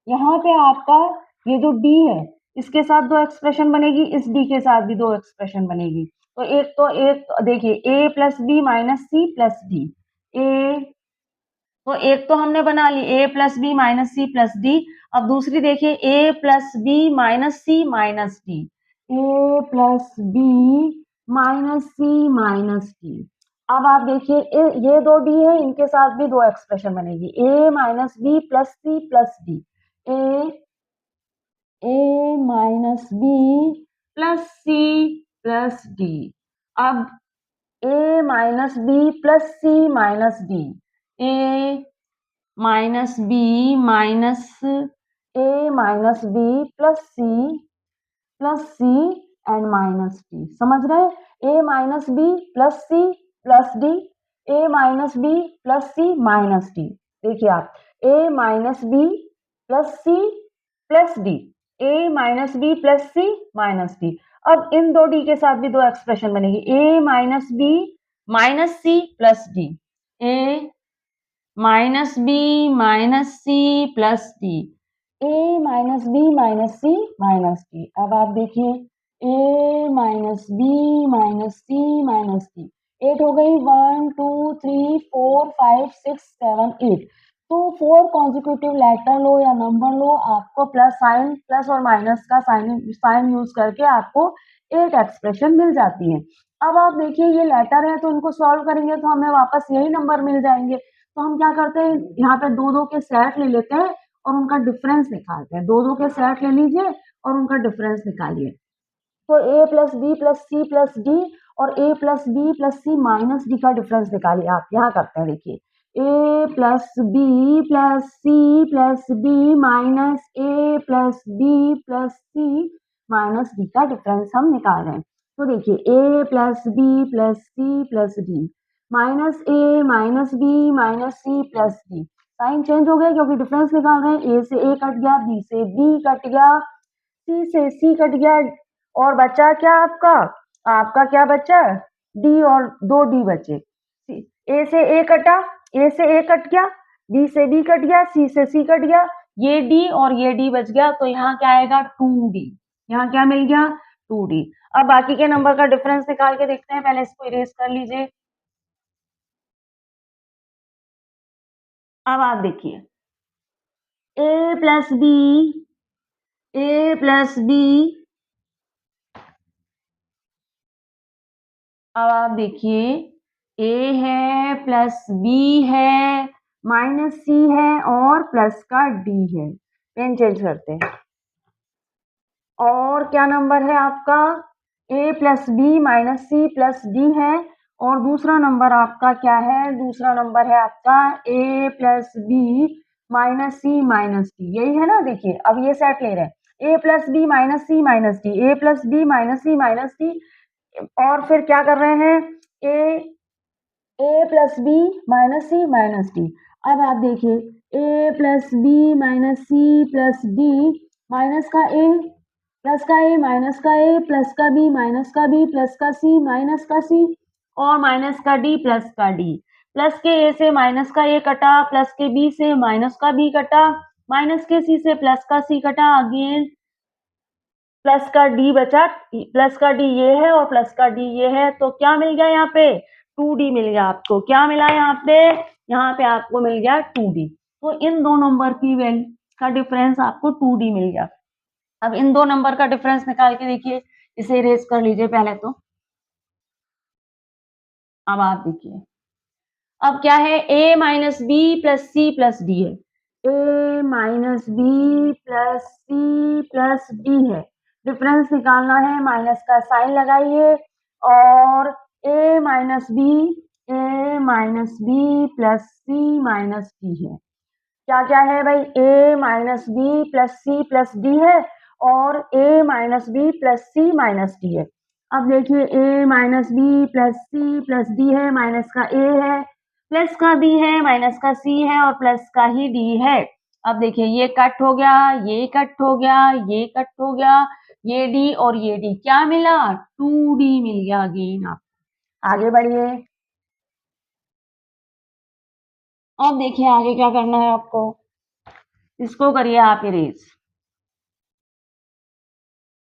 Speaker 1: यहाँ पे आपका ये जो डी है इसके साथ दो एक्सप्रेशन बनेगी, इस डी के साथ भी दो एक्सप्रेशन बनेगी। तो एक देखिए A plus B minus C plus D, A तो एक तो हमने बना ली A plus B minus C plus D. अब दूसरी देखिए A plus B minus C minus D, A plus B minus C minus D. अब आप देखिए ये दो डी है इनके साथ भी दो एक्सप्रेशन बनेगी A minus B plus C plus D, A minus B plus C plus D. अब A minus B plus C minus D, A minus B minus A minus B plus C and minus D. समझ रहे A minus B plus D, A minus B plus C minus D. देखिए आप A minus B plus C plus D, A minus B plus C minus D. अब इन दो डी के साथ भी दो एक्सप्रेशन बनेगी A minus B minus C plus D, A minus B minus C plus D, A minus B minus C minus D. अब आप देखिए A minus B minus C minus D, 8 हो गई 1 2 3 4 5 6 7 8। तो 4 कॉन्जिक्यूटिव लेटर लो या नंबर लो आपको प्लस और माइनस का साइन यूज करके आपको 8 एक्सप्रेशन मिल जाती है। अब आप देखिए ये लेटर है तो इनको सॉल्व करेंगे तो हमें वापस यही नंबर मिल जाएंगे। तो हम क्या करते हैं यहाँ पे दो दो के सेट ले लेते हैं और उनका डिफरेंस निकालते हैं। दो दो के सेट ले लीजिए और उनका डिफरेंस निकालिए। तो A plus B plus C plus D और A plus B plus C minus D का डिफरेंस निकालिए। आप यहाँ करते हैं देखिए A plus B plus C plus D minus A plus B plus C minus D का डिफरेंस हम निकाल रहे हैं। तो देखिए A plus B plus C plus D minus A minus B minus C plus D. Sign change हो गया क्योंकि डिफरेंस निकाल रहे हैं। ए से ए कट गया, बी से बी कट गया, सी से सी कट गया और बचा क्या आपका आपका क्या बचा डी और दो डी बचे। ए से ए कटा, ए से ए कट गया, बी से बी कट गया, सी से सी कट गया, ये डी और ये डी बच गया। तो यहाँ क्या आएगा 2D। यहाँ क्या मिल गया 2D। अब बाकी के नंबर का डिफरेंस निकाल के देखते हैं। पहले इसको इरेज कर लीजिए। अब आप देखिए A plus B, A plus B, अब आप देखिए ए है प्लस बी है माइनस सी है और प्लस का डी है। पेन चेंज करते हैं। और क्या नंबर है आपका? A plus B minus C plus D है। और दूसरा नंबर आपका क्या है? दूसरा नंबर है आपका A plus B minus C minus D, यही है ना। देखिए अब ये सेट ले रहे हैं A plus B minus C minus D, A plus B minus C minus D. और फिर क्या कर रहे हैं? A A plus B minus C minus D. अब आप देखिए A plus B minus C plus D, minus का ए प्लस का ए माइनस का ए प्लस का बी माइनस का बी प्लस का सी माइनस का सी और माइनस का डी प्लस का डी। प्लस के ए से माइनस का ए कटा, प्लस के बी से माइनस का बी कटा, माइनस के सी से प्लस का सी कटा, अगेन प्लस का डी बचा। प्लस का डी ये है और प्लस का डी ये है, तो क्या मिल गया यहाँ पे? 2D मिल गया आपको। क्या मिला यहाँ पे? यहाँ पे आपको मिल गया 2D। तो इन दो नंबर की वैल्यू का डिफरेंस आपको 2D मिल गया। अब इन दो नंबर का डिफरेंस निकाल के देखिए, इसे इरेज कर लीजिए पहले तो। अब आप देखिए अब क्या है? a minus B plus C plus D है। a minus B plus C plus D है। डिफरेंस निकालना है, माइनस का साइन लगाइए। और a minus B plus C minus D है। क्या क्या है भाई? a minus B plus C plus D है और a minus B plus C minus D है। अब देखिए a minus B plus C plus D है, माइनस का a है, प्लस का b है, माइनस का c है और प्लस का ही d है। अब देखिए ये कट हो गया, ये कट हो गया, ये कट हो गया, ये d और ये d क्या मिला? 2D मिल गया। अगेन आप आगे बढ़िए। अब देखिए आगे क्या करना है आपको, इसको करिए आप इरेज।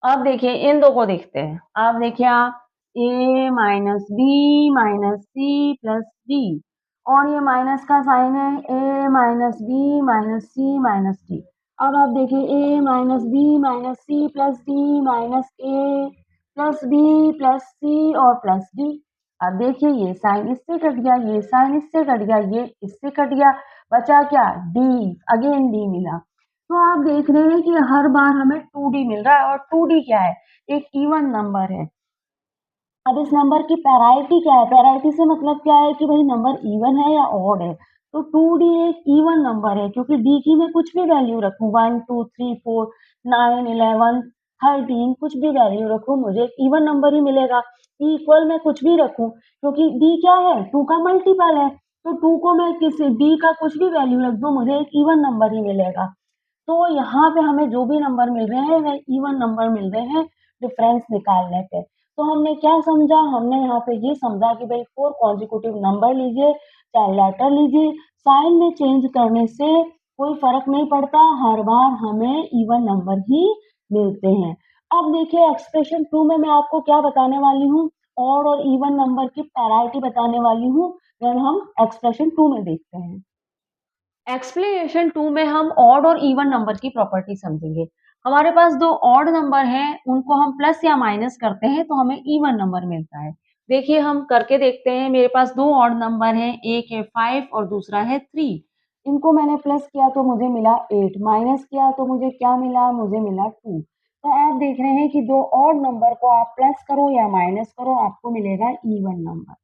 Speaker 1: अब देखिए इन दो को देखते हैं। अब देखिए आप A minus B minus C plus D और ये माइनस का साइन है, A minus B minus C minus D. अब आप देखिए A minus B minus C plus D minus A plus B plus C और प्लस डी। अब देखिए ये साइन इससे कट गया, ये साइन इससे कट गया, ये इससे कट गया, बचा क्या? डी। अगेन डी मिला। तो आप देख रहे हैं कि हर बार हमें 2D मिल रहा है। और 2D क्या है? एक इवन नंबर है। अब इस नंबर की पैराइटी क्या है? पैराइटी से मतलब क्या है कि भाई नंबर इवन है या ऑड है। तो 2D एक इवन नंबर है, क्योंकि डी की मैं कुछ भी वैल्यू रखूं, 1 2 3 4 9 11 13 कुछ भी वैल्यू रखूं, मुझे एक इवन नंबर ही मिलेगा। इक्वल मैं कुछ भी रखूं, क्योंकि डी क्या है? 2 का मल्टीपल है। तो 2 को मैं किसी डी का कुछ भी वैल्यू रख दूं, मुझे एक इवन नंबर ही मिलेगा। तो यहाँ पे हमें जो भी नंबर मिल रहे हैं वह इवन नंबर मिल रहे हैं डिफरेंस निकालने पे। तो हमने क्या समझा? हमने यहाँ पे ये समझा कि भाई 4 कॉन्जिक्यूटिव नंबर लीजिए, चाहे लेटर लीजिए, साइन में चेंज करने से कोई फर्क नहीं पड़ता, हर बार हमें इवन नंबर ही मिलते हैं। अब देखिए एक्सप्रेशन 2 में मैं आपको क्या बताने वाली हूँ, ऑड और इवन नंबर की पैराइटी बताने वाली हूँ। जब हम एक्सप्रेशन 2 में देखते हैं, एक्सप्लेनेशन 2 में हम ऑड और इवन नंबर की प्रॉपर्टी समझेंगे। हमारे पास दो ऑड नंबर हैं, उनको हम प्लस या माइनस करते हैं तो हमें इवन नंबर मिलता है। देखिए हम करके देखते हैं। मेरे पास दो ऑड नंबर हैं, एक है 5 और दूसरा है 3। इनको मैंने प्लस किया तो मुझे मिला 8, माइनस किया तो मुझे क्या मिला? मुझे मिला 2। तो आप देख रहे हैं कि दो ऑड नंबर को आप प्लस करो या माइनस करो, आपको मिलेगा इवन नंबर।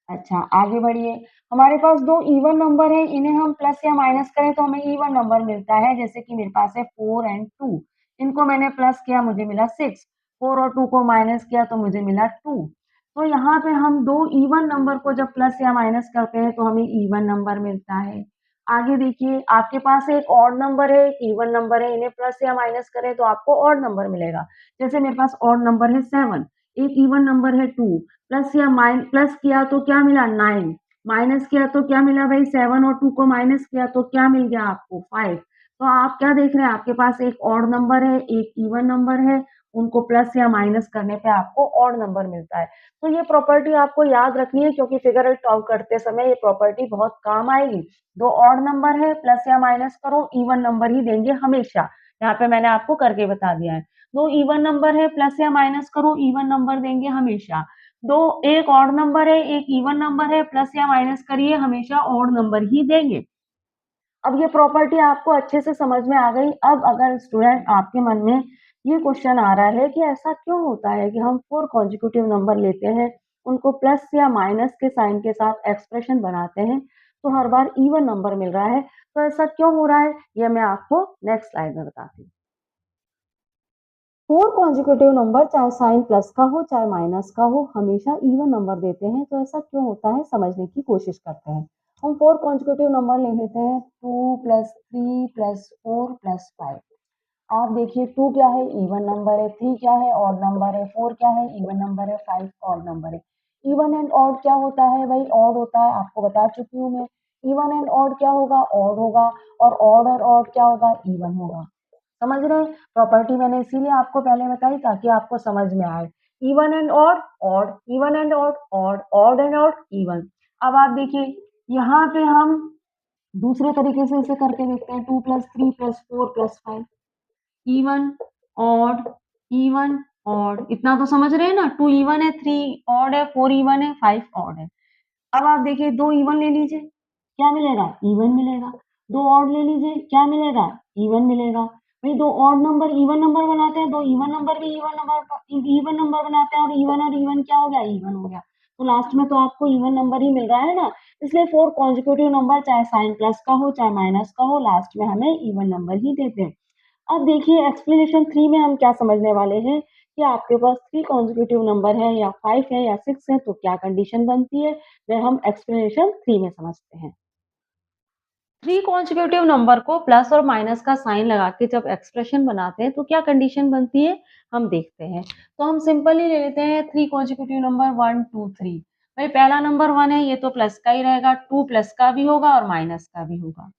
Speaker 1: अच्छा आगे बढ़िए। हमारे पास दो इवन नंबर है, इन्हें हम प्लस या माइनस करें तो हमें इवन नंबर मिलता है। जैसे कि मेरे पास है 4 एंड 2, इनको मैंने प्लस किया मुझे मिला 6, 4 और 2 को माइनस किया तो मुझे मिला 2। तो यहाँ पे हम दो इवन नंबर को जब प्लस या माइनस करते हैं तो हमें इवन नंबर मिलता है। आगे देखिए आपके पास एक ऑड नंबर है, एक इवन नंबर है, इन्हें प्लस या माइनस करें तो आपको ऑड नंबर मिलेगा। जैसे मेरे पास ऑड नंबर है 7, एक इवन नंबर है 2, प्लस या प्लस किया तो क्या मिला? 9, माइनस किया तो क्या मिला भाई? 7 और 2 को माइनस किया तो क्या मिल गया आपको? 5। तो आप क्या देख रहे हैं? आपके पास एक ऑड नंबर है, एक इवन नंबर है उनको प्लस या माइनस करने पे आपको ऑड नंबर मिलता है। तो ये प्रॉपर्टी आपको याद रखनी है क्योंकि फिगर सॉल्व करते समय ये प्रॉपर्टी बहुत काम आएगी। 2 ऑड नंबर है, प्लस या माइनस करो, इवन नंबर ही देंगे हमेशा। यहाँ पे मैंने आपको करके बता दिया है। 2 इवन नंबर है, प्लस या माइनस करो, इवन नंबर देंगे हमेशा। 2 एक ऑड नंबर है, एक इवन नंबर है, प्लस या माइनस करिए, हमेशा ऑड नंबर ही देंगे। अब ये प्रॉपर्टी आपको अच्छे से समझ में आ गई। अब अगर स्टूडेंट आपके मन में ये क्वेश्चन आ रहा है कि ऐसा क्यों होता है कि हम 4 कॉन्जिक्यूटिव नंबर लेते हैं, उनको प्लस या माइनस के साइन के साथ एक्सप्रेशन बनाते हैं, तो हर बार इवन नंबर मिल रहा है, तो ऐसा क्यों हो रहा है, ये मैं आपको नेक्स्ट स्लाइड में बताती हूँ। 4 कॉन्जिक्यूटिव नंबर चाहे साइन प्लस का हो चाहे माइनस का हो, हमेशा इवन नंबर देते हैं, तो ऐसा क्यों होता है समझने की कोशिश करते हैं। हम 4 कॉन्जिक्यूटिव नंबर ले लेते हैं, 2 प्लस 3 प्लस 4 प्लस 5। आप देखिए 2 क्या है, इवन नंबर है, 3 क्या है, ऑड नंबर है, 4 क्या है, इवन नंबर है, 5 ऑड नंबर है। इवन एंड ऑड क्या होता है भाई, ऑड होता है, आपको बता चुकी हूँ मैं। इवन एंड ऑड क्या होगा, ऑड होगा, और ऑड क्या होगा, इवन होगा। समझ रहे हैं, प्रॉपर्टी मैंने इसीलिए आपको पहले बताई ताकि आपको समझ में आए। Even and odd, odd, even and odd, odd, odd and odd, even. अब आप देखिए यहाँ पे हम दूसरे तरीके से इसे करके देखते हैं, 2 plus 3 plus 4 plus 5। Even, odd, even, odd, इतना तो समझ रहे हैं ना। 2 इवन है, 3 ऑड है, 4 इवन है, 5 ऑड है। अब आप देखिए 2 इवन ले लीजिए, क्या मिलेगा, इवन मिलेगा। 2 ऑड ले लीजिए, क्या मिलेगा, इवन मिलेगा। भाई 2 ऑड नंबर इवन नंबर बनाते हैं, 2 इवन नंबर भी इवन नंबर बनाते हैं, और इवन क्या हो गया, इवन हो गया। तो लास्ट में तो आपको इवन नंबर ही मिल रहा है ना। इसलिए 4 कॉन्जिक्यूटिव नंबर चाहे साइन प्लस का हो चाहे माइनस का हो, लास्ट में हमें इवन नंबर ही देते हैं। अब देखिए एक्सप्लेनेशन 3 में हम क्या समझने वाले हैं कि आपके पास 3 कॉन्जिक्यूटिव नंबर है या 5 है या 6 है, तो क्या कंडीशन बनती है, वह हम एक्सप्लेनेशन 3 में समझते हैं। 3 कॉन्जिक्यूटिव नंबर को प्लस और माइनस का साइन लगा के जब एक्सप्रेशन बनाते हैं तो क्या कंडीशन बनती है, हम देखते हैं। तो हम सिंपली ले लेते हैं 3 कॉन्जिक्यूटिव नंबर 1 2 3। भाई पहला नंबर 1 है, ये तो प्लस का ही रहेगा, 2 प्लस का भी होगा और माइनस का भी होगा।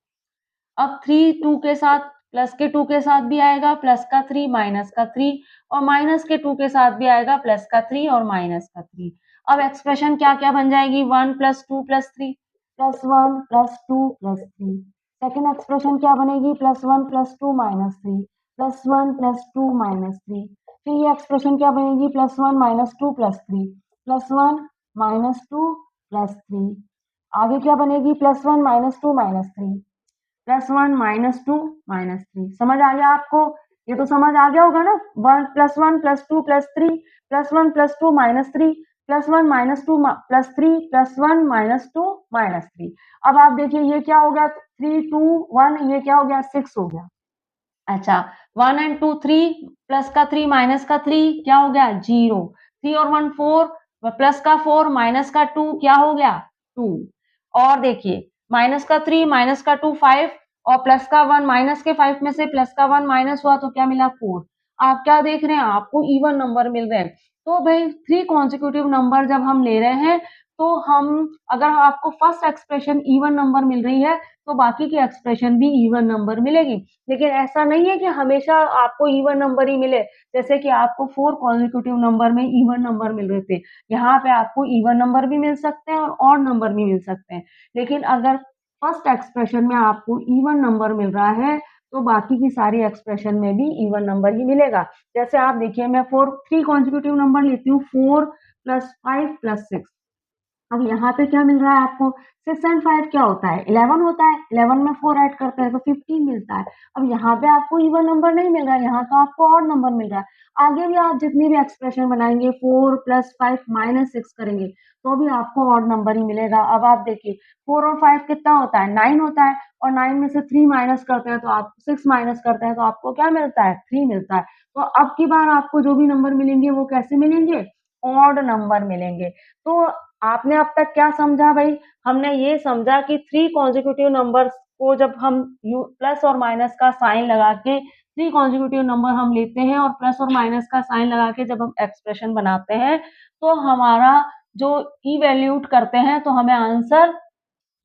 Speaker 1: अब 3 2 के साथ, प्लस के 2 के साथ भी आएगा, प्लस का 3 माइनस का 3, और माइनस के 2 के साथ भी आएगा, प्लस का 3 और माइनस का 3। अब एक्सप्रेशन क्या-क्या बन जाएगी, 1 plus 2 plus 3, plus 1 plus 2 plus 3। Second expression क्या बनेगी, plus 1 plus 2 minus 3, plus 1 plus 2 minus 3। फिर ये एक्सप्रेशन क्या बनेगी, plus 1 minus 2 plus 3, plus 1 minus 2 plus 3। आगे क्या बनेगी, plus 1 minus 2 minus 3, plus 1 minus 2 minus 3। समझ आ गया आपको, ये तो समझ आ गया होगा ना। 1 plus 1 plus 2 plus 3, plus 1 plus 2 minus 3, plus 1 minus 2 plus 3, plus 1 minus 2 minus 3। अब आप देखिए ये क्या हो गया, 3 2 1, ये क्या हो गया, 6 हो गया। अच्छा, 1 एंड 2 3, प्लस का 3 माइनस का 3 क्या हो गया, 0। 3 और 1 4, प्लस का 4 माइनस का 2 क्या हो गया, 2। और देखिए माइनस का 3 माइनस का 2 5, और प्लस का 1 माइनस के 5 में से प्लस का 1 माइनस हुआ तो क्या मिला, 4। आप क्या देख रहे हैं, आपको इवन नंबर मिल रहे हैं। तो भाई 3 कॉन्जिक्यूटिव नंबर जब हम ले रहे हैं, तो हम, अगर आपको फर्स्ट एक्सप्रेशन इवन नंबर मिल रही है तो बाकी की एक्सप्रेशन भी इवन नंबर मिलेगी। लेकिन ऐसा नहीं है कि हमेशा आपको इवन नंबर ही मिले। जैसे कि आपको 4 कॉन्जिक्यूटिव नंबर में इवन नंबर मिल रहे थे, यहाँ पे आपको इवन नंबर भी मिल सकते हैं और ऑड नंबर भी मिल सकते हैं। लेकिन अगर फर्स्ट एक्सप्रेशन में आपको इवन नंबर मिल रहा है, तो बाकी की सारी एक्सप्रेशन में भी इवन नंबर ही मिलेगा। जैसे आप देखिए मैं 3 कॉन्जिक्यूटिव नंबर लेती हूँ, 4 प्लस 5 प्लस 6। अब यहाँ पे क्या मिल रहा है आपको, 6 एंड 5 क्या होता है, 11 होता है। 11 में 4 ऐड करते हैं तो 15 मिलता है। अब यहाँ पे आपको इवन नंबर नहीं मिल रहा है, यहाँ तो आपको ऑड नंबर मिल रहा है। आगे भी आप जितनी भी एक्सप्रेशन बनाएंगे, 4 प्लस 5 माइनस 6 करेंगे तो भी आपको ऑड नंबर ही मिलेगा। अब आप देखिए 4 और 5 कितना होता है, 9 होता है, और 9 में से 3 माइनस करते हैं तो आप 6 माइनस करते हैं तो आपको क्या मिलता है, 3 मिलता है। तो अब की बार आपको जो भी नंबर मिलेंगे वो कैसे मिलेंगे, ऑड नंबर मिलेंगे। तो आपने अब तक क्या समझा भाई? हमने ये समझा कि 3 कॉन्जिक्यूटिव नंबर्स को जब हम यू प्लस और माइनस का साइन लगा के 3 कॉन्जिक्यूटिव नंबर हम लेते हैं और प्लस और माइनस का साइन लगा के जब हम एक्सप्रेशन बनाते हैं, तो हमारा जो इवैल्यूएट करते हैं तो हमें आंसर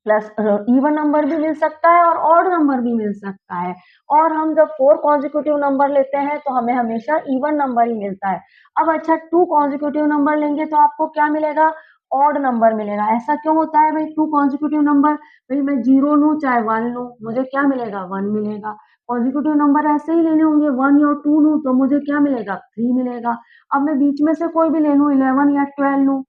Speaker 1: प्लस इवन नंबर भी मिल सकता है और ऑड नंबर भी मिल सकता है। और हम जब 4 कॉन्जिक्यूटिव नंबर लेते हैं तो हमें हमेशा इवन नंबर ही मिलता है। अब अच्छा 2 कॉन्जिक्यूटिव नंबर लेंगे तो आपको क्या मिलेगा? ऑड नंबर मिलेगा। ऐसा क्यों होता है भाई 2 कॉन्जिक्यूटिव नंबर? भाई मैं 0 लूँ चाहे 1 लूँ, मुझे क्या मिलेगा? 1 मिलेगा। कॉन्जिक्यूटिव नंबर ऐसे ही लेने होंगे, 1 या 2 लूँ तो मुझे क्या मिलेगा? 3 मिलेगा। अब मैं बीच में से कोई भी ले लूँ, 11 या 12 लूँ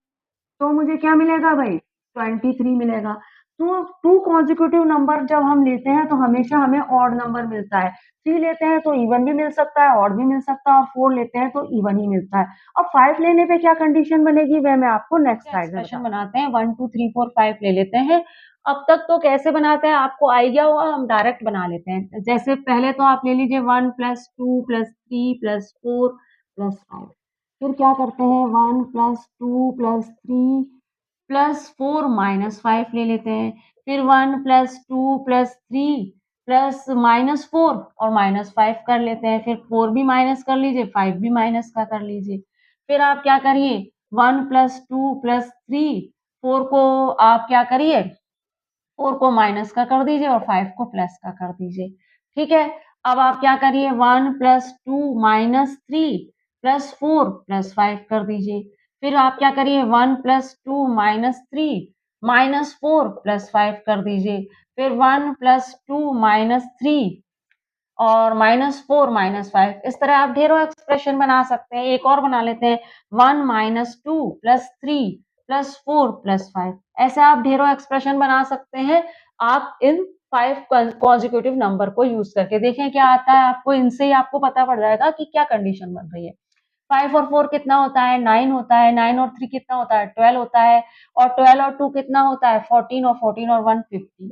Speaker 1: तो मुझे क्या मिलेगा भाई? 23 मिलेगा। तो 2 कॉन्जिक्यूटिव नंबर जब हम लेते हैं तो हमेशा हमें ऑड नंबर मिलता है। 3 लेते हैं तो इवन भी मिल सकता है, ऑड भी मिल सकता है और 4 लेते हैं तो इवन ही मिलता है। अब 5 लेने पे क्या कंडीशन बनेगी वह मैं आपको नेक्स्ट स्लाइड में एक्सप्रेशन बनाते हैं। 1 2 3 4 5 ले लेते हैं। अब तक तो कैसे बनाते हैं आपको आइडिया हुआ, हम डायरेक्ट बना लेते हैं। जैसे पहले तो आप ले लीजिए 1 + 2 + 3 + 4 + 5। फिर क्या करते हैं 1 + 2 + 3 + 4 -5 ले लेते हैं। फिर 1 + 2 + 3 प्लस -4 और -5 कर लेते हैं। फिर 4 भी माइनस कर लीजिए, 5 भी माइनस का कर लीजिए। फिर आप क्या करिए 1 + 2 + 3 4 को आप क्या करिए 4 को माइनस का कर दीजिए और 5 को प्लस का कर दीजिए। ठीक है? अब आप क्या करिए 1 + 2 - 3 + 4 + 5 कर दीजिए। फिर आप क्या करिए 1 + 2 - 3 -4 + 5 कर दीजिए। फिर 1 + 2 - 3 और -4 -5 इस तरह आप ढेरों एक्सप्रेशन बना सकते हैं। एक और बना लेते हैं 1 - 2 + 3 + 4 + 5 ऐसे आप ढेरों एक्सप्रेशन बना सकते हैं। आप इन 5 कॉन्जिक्यूटिव नंबर को यूज करके देखें क्या आता है आपको। इनसे ही आपको पता पड़ जाएगा कि क्या कंडीशन बन रही है। 5 और 4 कितना होता है? 9 होता है। 9 और 3 कितना होता है? 12 होता है। और 12 और 2 कितना होता है? 14 और 14 और 1 50।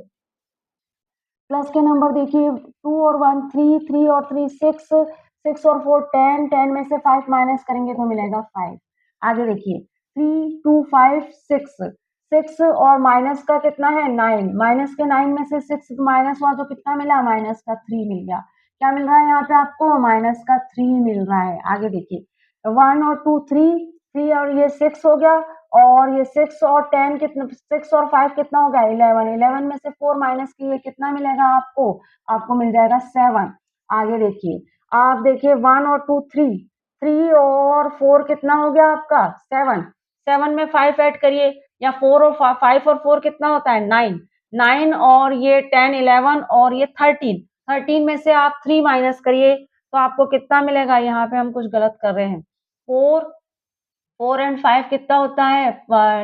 Speaker 1: प्लस के नंबर देखिए 2 और 1 3, 3 और 3 6, 6 और 4 10, 10 में से 5 माइनस करेंगे तो मिलेगा 5। आगे देखिए 3 2 5 6, 6 और माइनस का कितना है 9, माइनस के 9 में से 6 माइनस हुआ तो कितना मिला? माइनस का 3 मिल गया। क्या मिल रहा है यहाँ पे आपको? माइनस का 3 मिल रहा है। आगे देखिए 1 और 2 3, 3 और ये 6 हो गया और ये 6 और 10 कितना 6 और 5 कितना हो गया 11, 11 में से 4 माइनस कीजिए कितना मिलेगा आपको? आपको मिल जाएगा 7। आगे देखिए आप देखिए 1 और 2 3, 3 और 4 कितना हो गया आपका 7, 7 में 5 ऐड करिए या 4 और 5 और 4 कितना होता है 9, 9 और ये 10 11 और ये 13, 13 में से आप 3 माइनस करिए तो आपको कितना मिलेगा? यहाँ पे हम कुछ गलत कर रहे हैं। 4 4 एंड 5 कितना होता है?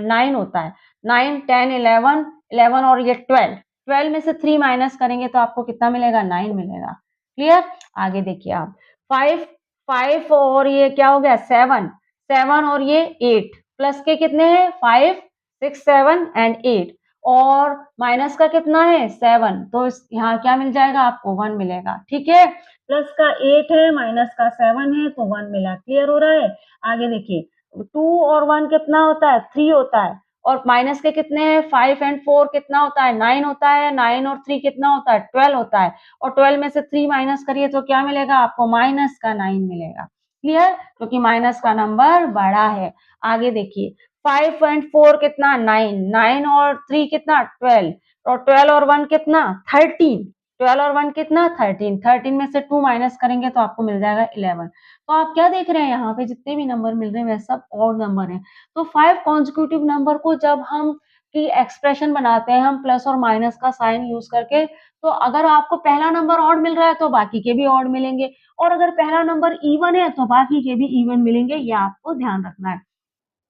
Speaker 1: 9 होता है। 9 10 11 11 और ये 12, 12 में से 3 माइनस करेंगे तो आपको कितना मिलेगा? 9 मिलेगा। क्लियर? आगे देखिए आप 5 5 और ये क्या हो गया 7, 7 और ये 8 प्लस के कितने हैं 5 6 7 एंड 8 और माइनस का कितना है 7 तो इस यहाँ क्या मिल जाएगा आपको 1 मिलेगा। ठीक है? प्लस का 8 है माइनस का 7 है तो 1 मिला। क्लियर हो रहा है? आगे देखिए 2 और 1 कितना होता है? 3 होता है और माइनस के कितने हैं? 5 एंड 4 कितना होता है? 9 होता है। 9 और 3 कितना होता है? 12 होता है और 12 में से 3 माइनस करिए तो क्या मिलेगा आपको? माइनस का 9 मिलेगा। क्लियर? क्योंकि माइनस का नंबर बड़ा है। आगे देखिए 5 एंड 4 कितना? 9, 9 और 3 कितना? 12 और 12 और 1 कितना? 13, 12 और 1 कितना? 13, 13 में से 2 माइनस करेंगे तो आपको मिल जाएगा 11। तो आप क्या देख रहे हैं यहाँ पे जितने भी नंबर मिल रहे हैं वह सब ऑड नंबर हैं। तो 5 कॉन्जिक्यूटिव नंबर को जब हम की एक्सप्रेशन बनाते हैं हम प्लस और माइनस का साइन यूज करके तो अगर आपको पहला नंबर ऑड मिल रहा है तो बाकी के भी ऑड मिलेंगे और अगर पहला नंबर इवन है तो बाकी के भी इवन मिलेंगे। ये आपको ध्यान रखना है।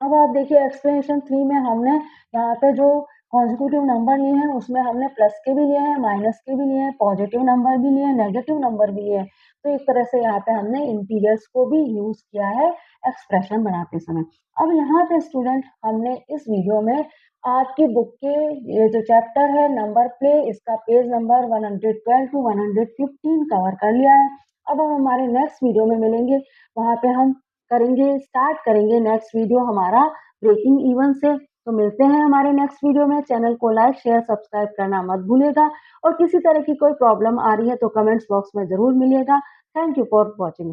Speaker 1: अब आप देखिए एक्सप्लेनेशन 3 में हमने यहाँ पे जो कॉन्जिक्यूटिव नंबर लिए हैं उसमें हमने प्लस के भी लिए हैं, माइनस के भी लिए हैं, पॉजिटिव नंबर भी लिए हैं, नेगेटिव नंबर भी लिए हैं। तो एक तरह से यहाँ पे हमने इंटीजर्स को भी यूज किया है एक्सप्रेशन बनाते समय। अब यहाँ पे स्टूडेंट हमने इस वीडियो में आपकी बुक के ये जो चैप्टर है नंबर प्ले इसका पेज नंबर 112 टू 115 कवर कर लिया है। अब हम हमारे नेक्स्ट वीडियो में मिलेंगे, वहाँ पे हम स्टार्ट करेंगे नेक्स्ट वीडियो हमारा ब्रेकिंग इवन से। तो मिलते हैं हमारे नेक्स्ट वीडियो में। चैनल को लाइक शेयर सब्सक्राइब करना मत भूलिएगा और किसी तरह की कोई प्रॉब्लम आ रही है तो कमेंट्स बॉक्स में जरूर मिलिएगा। Thank you for watching.